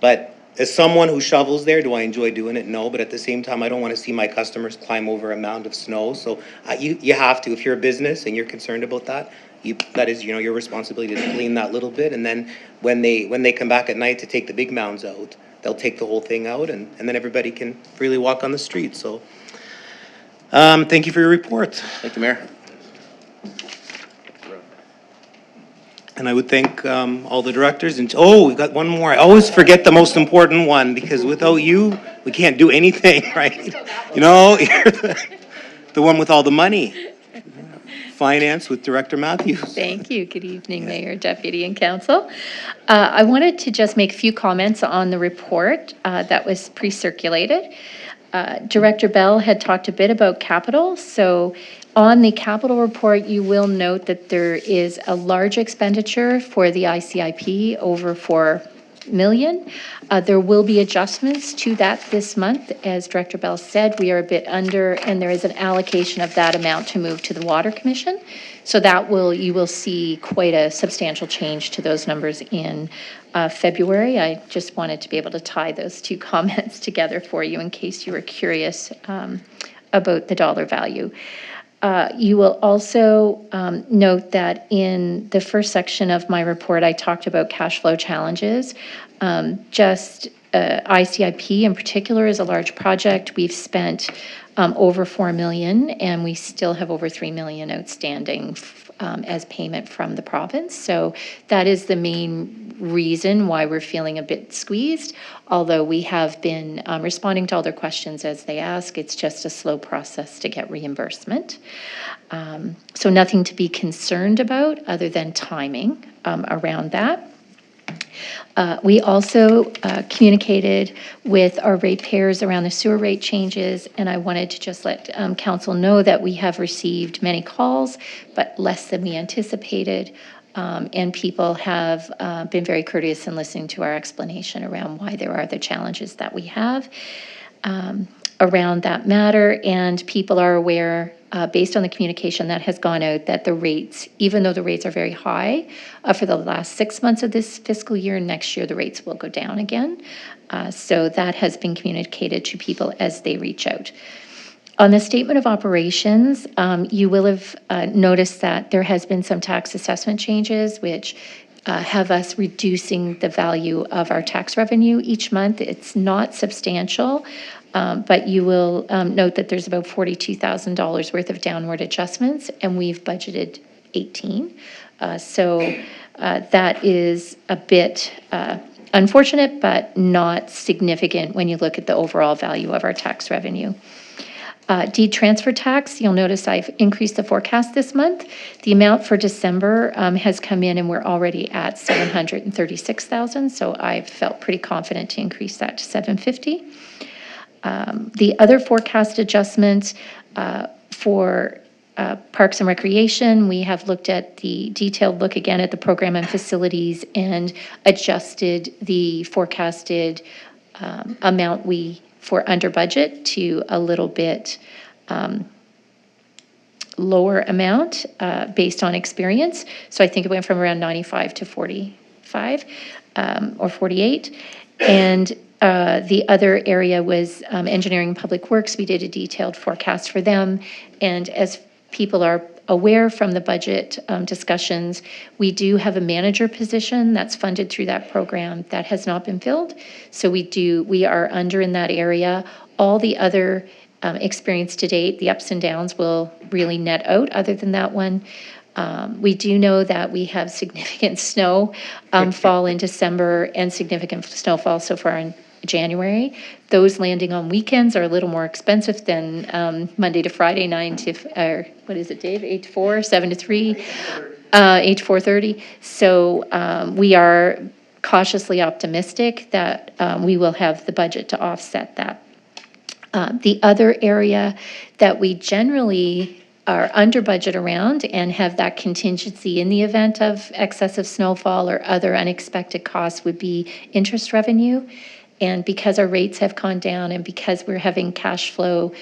But as someone who shovels there, do I enjoy doing it? No, but at the same time, I don't want to see my customers climb over a mound of snow. So you have to, if you're a business and you're concerned about that, that is, your responsibility to clean that little bit. And then when they come back at night to take the big mounds out, they'll take the whole thing out, and then everybody can freely walk on the street. So thank you for your report. Thank you, Mayor. And I would thank all the directors. And we've got one more. I always forget the most important one, because without you, we can't do anything, right? You're the one with all the money. Finance with Director Matthews. Thank you. Good evening, Mayor, Deputy, and Council. I wanted to just make a few comments on the report that was pre-circulated. Director Bell had talked a bit about capital. So on the capital report, you will note that there is a large expenditure for the ICIP, over $4 million. There will be adjustments to that this month. As Director Bell said, we are a bit under, and there is an allocation of that amount to move to the Water Commission. So you will see quite a substantial change to those numbers in February. I just wanted to be able to tie those two comments together for you in case you were curious about the dollar value. You will also note that in the first section of my report, I talked about cash flow challenges. ICIP in particular is a large project. We've spent over 4 million, and we still have over 3 million outstanding as payment from the province. So that is the main reason why we're feeling a bit squeezed, although we have been responding to all their questions as they ask. It's just a slow process to get reimbursement. So nothing to be concerned about other than timing around that. We also communicated with our ratepayers around the sewer rate changes, and I wanted to just let council know that we have received many calls, but less than we anticipated, and people have been very courteous in listening to our explanation around why there are the challenges that we have around that matter, and people are aware, based on the communication that has gone out, that the rates, even though the rates are very high for the last 6 months of this fiscal year, next year the rates will go down again. So that has been communicated to people as they reach out. On the statement of operations, you will have noticed that there has been some tax assessment changes, which have us reducing the value of our tax revenue each month. It's not substantial, but you will note that there's about $42,000 worth of downward adjustments, and we've budgeted 18. So that is a bit unfortunate, but not significant when you look at the overall value of our tax revenue. Deed transfer tax, you'll notice I've increased the forecast this month. The amount for December has come in, and we're already at 736,000, so I've felt pretty confident to increase that to 750. The other forecast adjustments for Parks and Recreation, we have looked at the detailed look again at the program and facilities and adjusted the forecasted amount for under budget to a little bit lower amount based on experience. So I think it went from around 95 to 45 or 48. And the other area was engineering and public works. We did a detailed forecast for them. And as people are aware from the budget discussions, we do have a manager position that's funded through that program that has not been filled. So we are under in that area. All the other experience to date, the ups and downs will really net out other than that one. We do know that we have significant snow fall in December and significant snowfall so far in January. Those landing on weekends are a little more expensive than Monday to Friday, 9 to, or what is it, Dave? 8 to 4, 7 to 3, 8 to 4:30. So we are cautiously optimistic that we will have the budget to offset that. The other area that we generally are under budget around and have that contingency in the event of excessive snowfall or other unexpected costs would be interest revenue. And because our rates have gone down and because we're having cash flow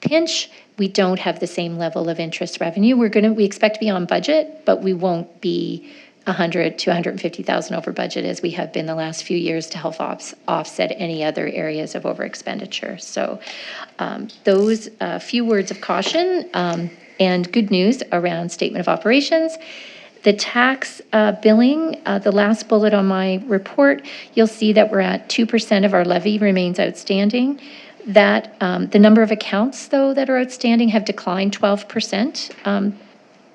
pinch, we don't have the same level of interest revenue. We expect to be on budget, but we won't be 100 to 150,000 over budget as we have been the last few years to help offset any other areas of over expenditure. So those few words of caution and good news around statement of operations. The tax billing, the last bullet on my report, you'll see that we're at 2% of our levy remains outstanding. That the number of accounts, though, that are outstanding have declined 12%.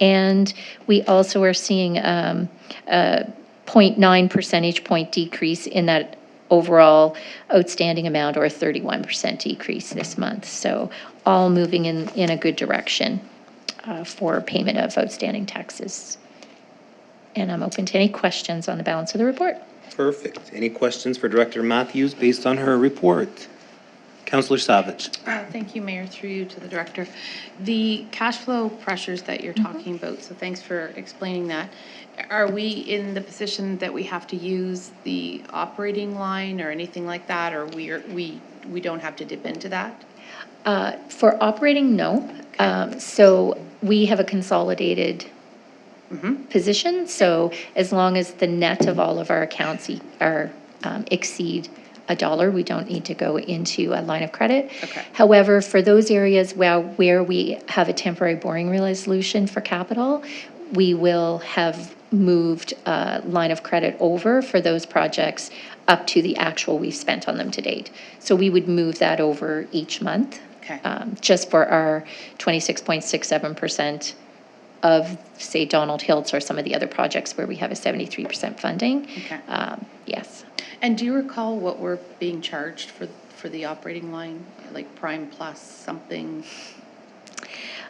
And we also are seeing a 0.9 percentage point decrease in that overall outstanding amount, or a 31% decrease this month. So all moving in a good direction for payment of outstanding taxes. And I'm open to any questions on the balance of the report. Perfect. Any questions for Director Matthews based on her report? Councillor Savage. Thank you, Mayor, through you to the Director. The cash flow pressures that you're talking about, so thanks for explaining that. Are we in the position that we have to use the operating line or anything like that, or we don't have to dip into that? For operating, no. Okay. So we have a consolidated position. So as long as the net of all of our accounts exceed a dollar. We don't need to go into a line of credit. Okay. However, for those areas where we have a temporary borrowing resolution for capital, we will have moved a line of credit over for those projects up to the actual we've spent on them to date. So we would move that over each month. Okay. Just for our 26.67% of, say, Donald Hills or some of the other projects where we have a 73% funding. Okay. Yes. And do you recall what we're being charged for the operating line, like Prime Plus something?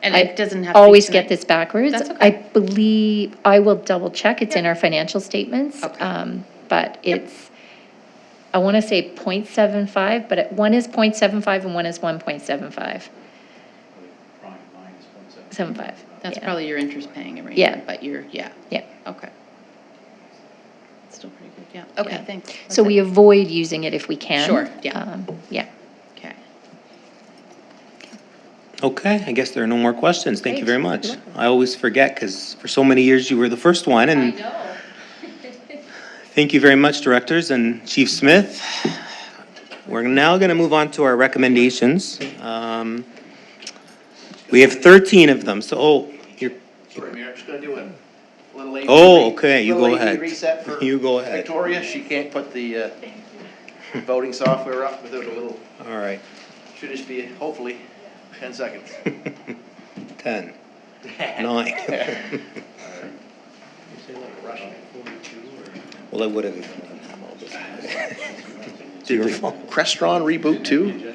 And it doesn't have to be always get tonight. this backwards. That's okay. I believe, I will double check, it's in Yeah. our financial statements. Okay. But it's, I want to say 0.75, but one is 0.75 and one is 1.75. 75. That's yeah. probably your interest paying arrangement. Yeah. But Yeah. okay. Still pretty good, yeah. Okay, Yeah. thanks. So That's we it. avoid using it if we can. Sure, yeah. Yeah. Okay. Okay, I guess there are no more questions. Thank you Great. very much. I always forget because for so many years you were the first one, and know. thank you very much, directors and Chief Smith. We're now going to move on to our recommendations. We have 13 of them, so, you're, Sorry, Mayor, I'm just gonna do a little AV. Oh, okay, you little go AV ahead. reset for You go ahead. Victoria, she can't put the voting software up without a little, all right, should just be, hopefully, 10 seconds. 10, 9. Well, I would have. Did the Crestron reboot too?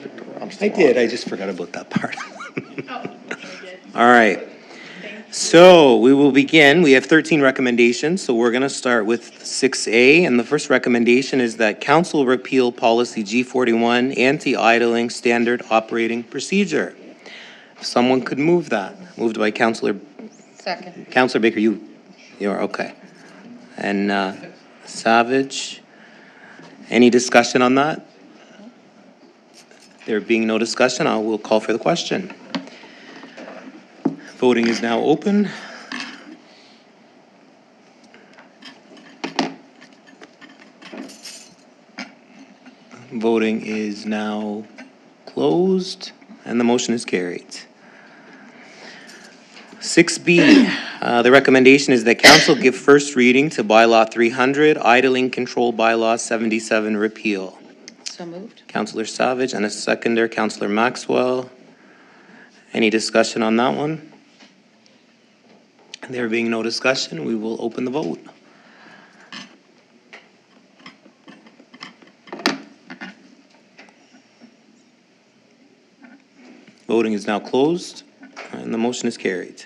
I did, I just forgot about that part. All right. So we will begin. We have 13 recommendations, so we're going to start with 6A. And the first recommendation is that council repeal policy G41, anti-idling standard operating procedure. If someone could move that. Moved by Councillor Baker, you are, okay. And Savage. Any discussion on that? There being no discussion, I will call for the question. Voting is now open. Voting is now closed, and the motion is carried. 6B, the recommendation is that council give first reading to bylaw 300, idling control bylaw 77 repeal. So moved. Councillor Savage and a seconder, Councillor Maxwell. Any discussion on that one? There being no discussion, we will open the vote. Voting is now closed, and the motion is carried.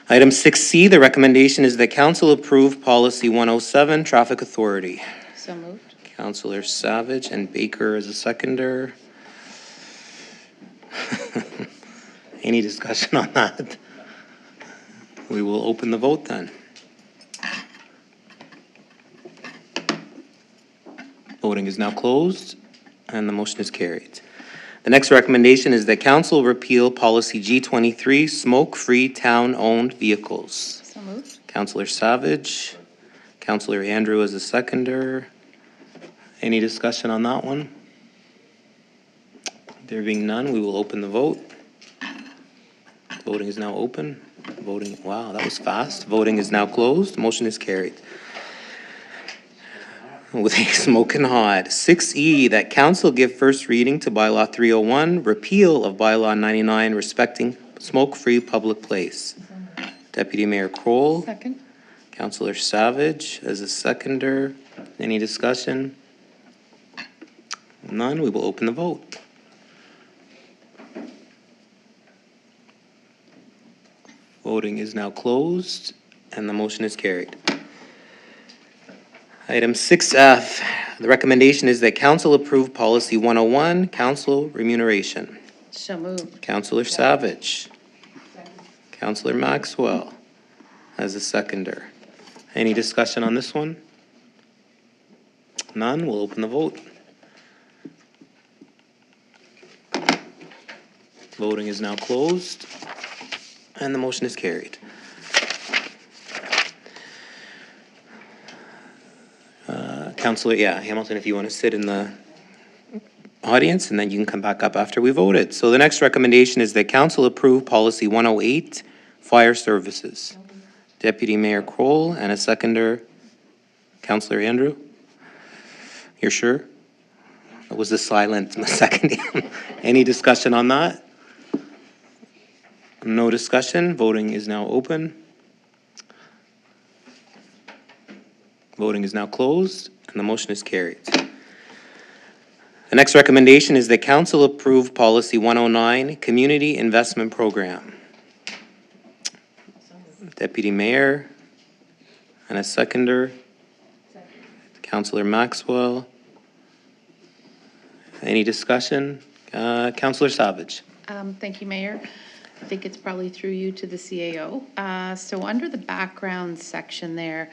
Item 6C, the recommendation is that council approve policy 107, traffic authority. So moved. Councillor Savage and Baker as a seconder. Any discussion on that? We will open the vote then. Voting is now closed, and the motion is carried. The next recommendation is that council repeal policy G23, smoke-free town-owned vehicles. So moved. Councillor Savage, Councillor Andrew as a seconder. Any discussion on that one? There being none, we will open the vote. Voting is now open. Voting, wow, that was fast. Voting is now closed. Motion is carried. With a smoking hot. 6E, that council give first reading to bylaw 301, repeal of bylaw 99, respecting smoke-free public place. Deputy Mayor Kroll. Second. Councillor Savage as a seconder. Any discussion? None, we will open the vote. Voting is now closed, and the motion is carried. Item 6F, the recommendation is that council approve policy 101, council remuneration. So moved. Councillor Savage. Councillor Maxwell as a seconder. Any discussion on this one? None, we'll open the vote. Voting is now closed, and the motion is carried. Counselor, Hamilton, if you want to sit in the audience, and then you can come back up after we voted. So the next recommendation is that council approve policy 108, fire services. Deputy Mayor Kroll and a seconder, Counselor Andrew. You're sure? It was a silent second. Any discussion on that? No discussion. Voting is now open. Voting is now closed, and the motion is carried. The next recommendation is that council approve policy 109, community investment program. Deputy Mayor and a seconder, Counselor Maxwell. Any discussion? Counselor Savage. Thank you, Mayor. I think it's probably through you to the CAO. So under the background section there,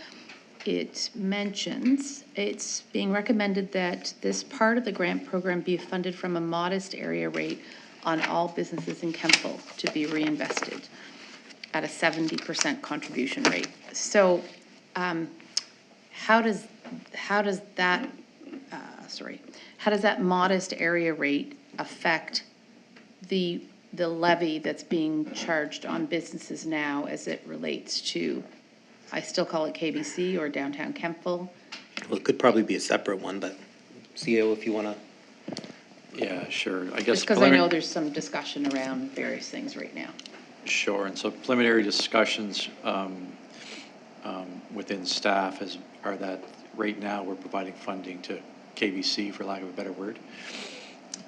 it mentions it's being recommended that this part of the grant program be funded from a modest area rate on all businesses in Kentville to be reinvested at a 70% contribution rate. So how does that modest area rate affect the levy that's being charged on businesses now as it relates to, I still call it KBC or downtown Kentville? Well, it could probably be a separate one, but CEO, if you want to. Yeah, sure. I guess. Just because I know there's some discussion around various things right now. Sure, and so preliminary discussions within staff are that right now we're providing funding to KBC, for lack of a better word.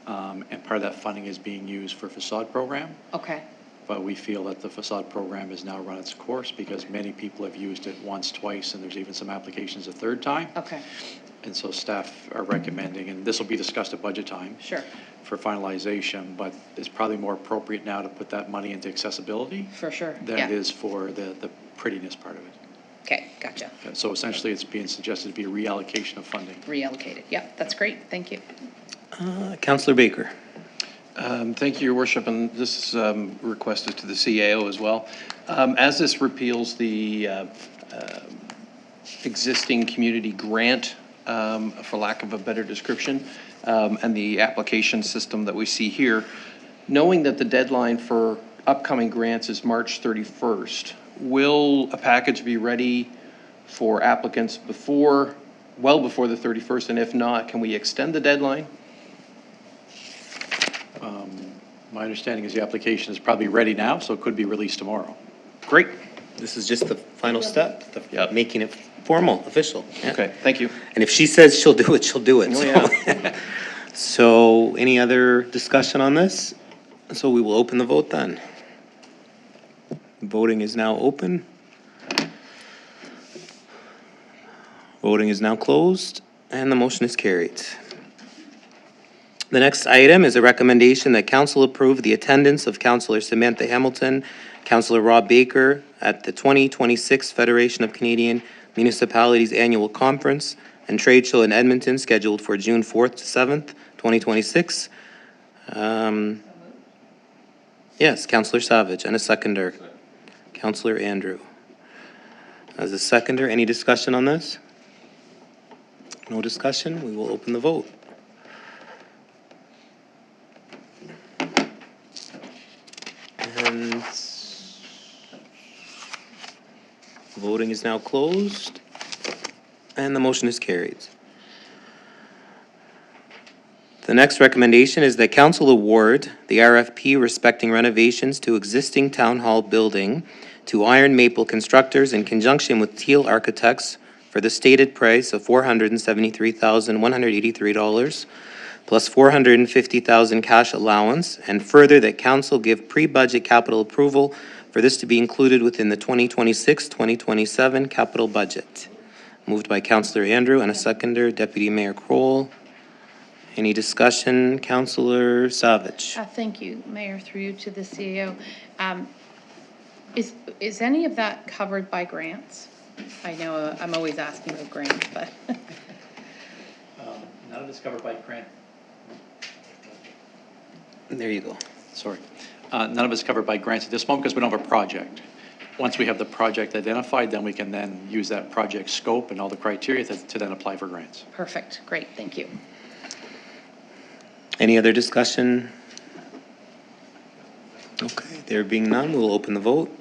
And part of that funding is being used for facade program. Okay. But we feel that the facade program has now run its course because many people have used it once, twice, and there's even some applications a third time. Okay. And so staff are recommending, and this will be discussed at budget time. Sure. For finalization, but it's probably more appropriate now to put that money into accessibility. For sure. Than it is for the prettiness part of it. Okay, gotcha. So essentially, it's being suggested to be a reallocation of funding. Reallocated. Yep, that's great. Thank you. Counselor Baker. Thank you, Your Worship, and this request is to the CAO as well. As this repeals the existing community grant, for lack of a better description, and the application system that we see here, knowing that the deadline for upcoming grants is March 31st, will a package be ready for applicants well before the 31st? And if not, can we extend the deadline? My understanding is the application is probably ready now, so it could be released tomorrow. Great. This is just the final step, making it formal, official. Yeah. Okay, thank you. And if she says she'll do it, she'll do it. Oh, So. yeah. So any other discussion on this? So we will open the vote then. Voting is now open. Voting is now closed, and the motion is carried. The next item is a recommendation that council approve the attendance of Councillor Samantha Hamilton, Councillor Rob Baker at the 2026 Federation of Canadian Municipalities Annual Conference and Trade Show in Edmonton, scheduled for June 4th to 7th, 2026. Yes, Councillor Savage, and a seconder, Councillor Andrew. As a seconder, any discussion on this? No discussion, we will open the vote. And voting is now closed, and the motion is carried. The next recommendation is that council award the RFP respecting renovations to existing town hall building to Iron Maple Constructors in conjunction with Teal Architects for the stated price of $473,183 plus $450,000 cash allowance, and further that council give pre-budget capital approval for this to be included within the 2026-2027 capital budget. Moved by Councillor Andrew and a seconder, Deputy Mayor Kroll. Any discussion? Councillor Savage. Thank you, Mayor, through you to the CEO. Is any of that covered by grants? I know I'm always asking about grants, but. None of it's covered by grant. There you go. Sorry. None of it's covered by grants at this moment because we don't have a project. once we have the project identified, then we can then use that project scope and all the criteria to then apply for grants. Perfect, great, thank you. Any other discussion? Okay, there being none, we'll open the vote.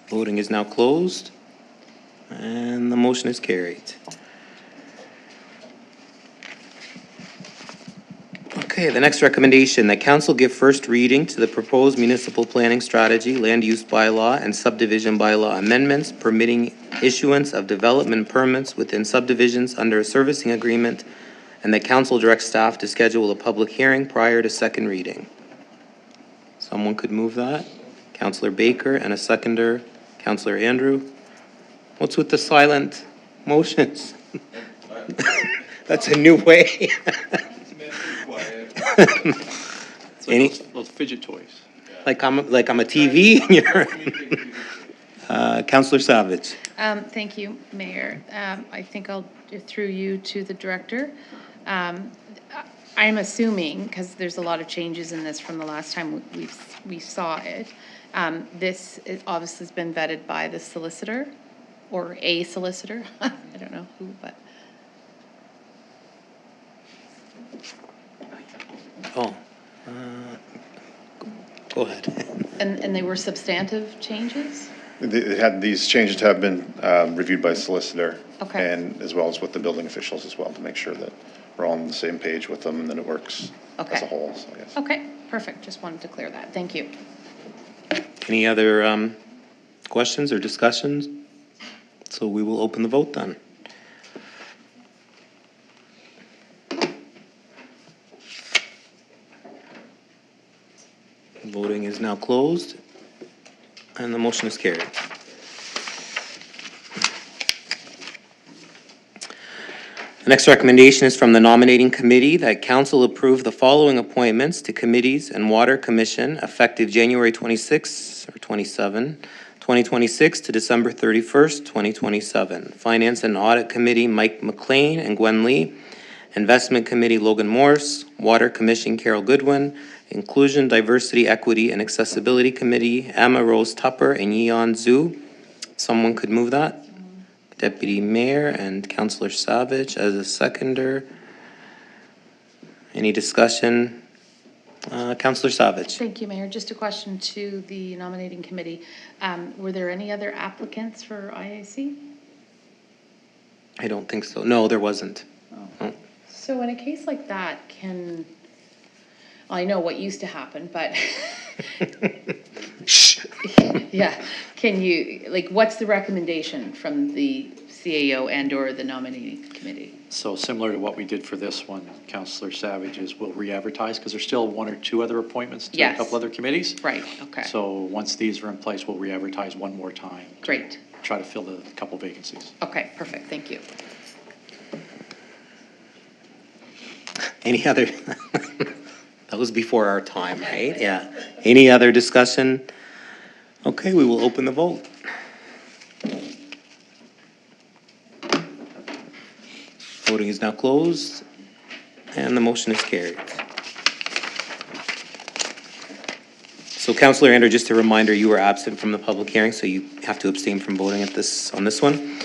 Voting is now closed, and the motion is carried. Okay, the next recommendation, that council give first reading to the proposed municipal planning strategy, land use bylaw, and subdivision bylaw amendments permitting issuance of development permits within subdivisions under a servicing agreement, and that council directs staff to schedule a public hearing prior to second reading. Someone could move that? Councillor Baker, and a seconder, Councillor Andrew. What's with the silent motions? That's a new way. It's like Any- those fidget toys. Like I'm a TV in your, Councillor Savage. Thank you, Mayor. I think I'll, through you to the director. I'm assuming, because there's a lot of changes in this from the last time we saw it, this obviously has been vetted by the solicitor, or a solicitor, I don't know who, but. Oh, go ahead. And they were substantive changes? These changes have been reviewed by a solicitor. Okay. And as well as with the building officials as well, to make sure that we're all on the same page with them and that it works as Okay. a whole, so yes. Okay, perfect, just wanted to clear that, thank you. Any other questions or discussions? So we will open the vote then. Voting is now closed, and the motion is carried. The next recommendation is from the nominating committee that council approve the following appointments to committees and water commission effective January 26 or 27, 2026 to December 31st, 2027. Finance and Audit Committee, Mike McLean and Gwen Lee. Investment Committee, Logan Morse. Water Commission, Carol Goodwin. Inclusion, Diversity, Equity, and Accessibility Committee, Emma Rose Tupper and Yeon Zhu. Someone could move that? Deputy Mayor and Councillor Savage as a seconder. Any discussion? Councillor Savage. Thank you, Mayor. Just a question to the nominating committee. Were there any other applicants for IAC? I don't think so. No, there wasn't. Oh. So in a case like that, well, I know what used to happen, but Shh. yeah, can you, what's the recommendation from the CAO and or the nominating committee? So similar to what we did for this one, Councillor Savage is we'll re-advertise because there's still one or two other appointments to Yes. a couple other committees. Right, okay. So once these are in place, we'll re-advertise one more time. to Great. Try to fill the couple vacancies. Okay, perfect, thank you. Any other? That was before our time, right? Yeah. Any other discussion? Okay, we will open the vote. Voting is now closed, and the motion is carried. So Councillor Andrew, just a reminder, you were absent from the public hearing, so you have to abstain from voting on this one.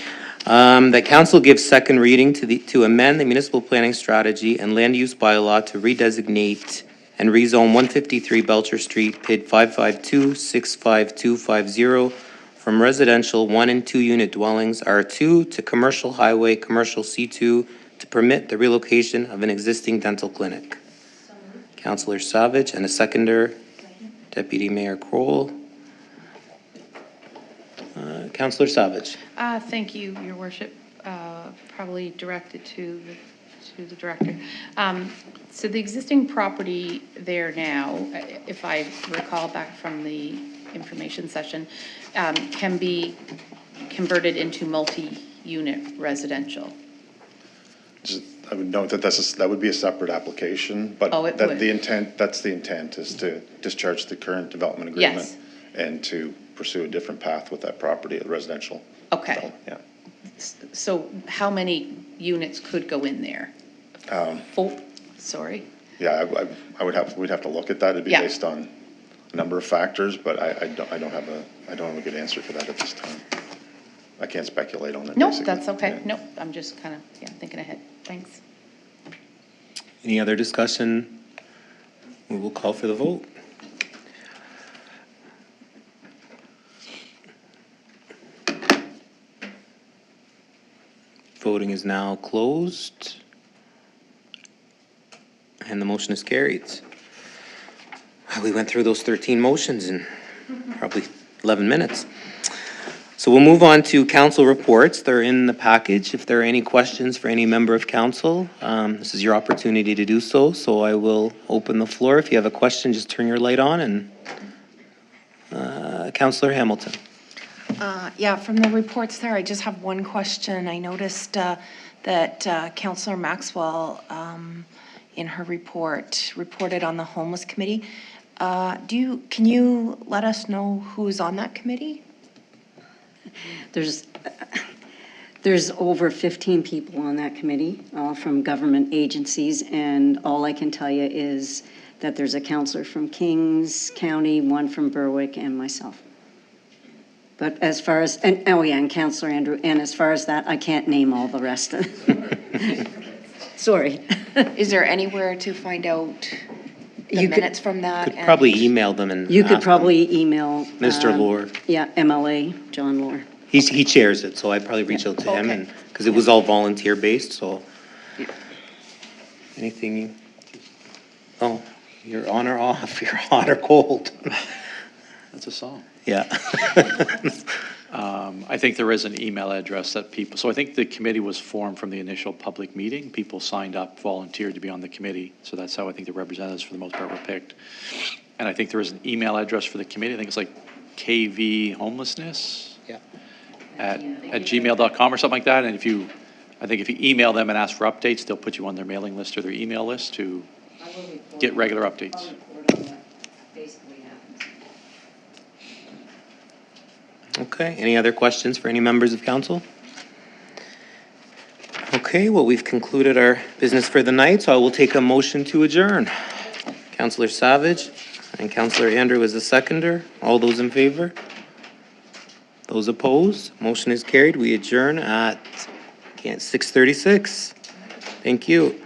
That council gives second reading to amend the municipal planning strategy and land use bylaw to redesignate and rezone 153 Belcher Street, PID 552-65250 from residential 1 and 2 unit dwellings R2 to commercial highway commercial C2 to permit the relocation of an existing dental clinic. Councillor Savage and a seconder, Deputy Mayor Kroll. Councillor Savage. Thank you, Your Worship. Probably directed to the director. So the existing property there now, if I recall back from the information session, can be converted into multi-unit residential. I would note that that would be a separate application, but Oh, it that would. that's the intent, is to discharge the current development agreement. Yes. And to pursue a different path with that property, a residential. Okay. development, Yeah. So how many units could go in there? 4? Sorry. Yeah, we'd have to look at that. It'd be Yeah. based on a number of factors, but I don't have a good answer for that at this time. I can't speculate on it, No, basically. that's okay. Yeah. No, I'm just kind of, thinking ahead. Thanks. Any other discussion? We will call for the vote. Voting is now closed. And the motion is carried. We went through those 13 motions in probably 11 minutes. So we'll move on to council reports. They're in the package. If there are any questions for any member of council, this is your opportunity to do so. So I will open the floor. If you have a question, just turn your light on and Councillor Hamilton. Yeah, from the reports there, I just have one question. I noticed that Councillor Maxwell, in her report, reported on the homeless committee. Can you let us know who's on that committee? There's over 15 people on that committee, all from government agencies, and all I can tell you is that there's a councillor from Kings County, one from Berwick, and myself. But as far as, and Councillor Andrew, and as far as that, I can't name all the rest of Sorry. Is there anywhere to find out the You could- minutes from that? Could probably email them and You could ask them. probably email. Mr. Lohr. Yeah, MLA, John Lohr. He chairs it, so I'd probably reach out to him, Okay. and, because it was all volunteer-based, so. Anything you, oh, you're on or off, you're hot or cold? That's a song. Yeah. I think there is an email address that people, so I think the committee was formed from the initial public meeting. People signed up, volunteered to be on the committee. So that's how I think the representatives for the most part were picked. And I think there is an email address for the committee. I think it's like KV homelessness. Yeah. At gmail.com or something like that. And I think if you email them and ask for updates, they'll put you on their mailing list or their email list to get regular updates. Okay, any other questions for any members of council? Okay, well, we've concluded our business for the night, so I will take a motion to adjourn. Councillor Savage and Councillor Andrew is the seconder. All those in favor? Those opposed? Motion is carried. We adjourn at 6:36. Thank you.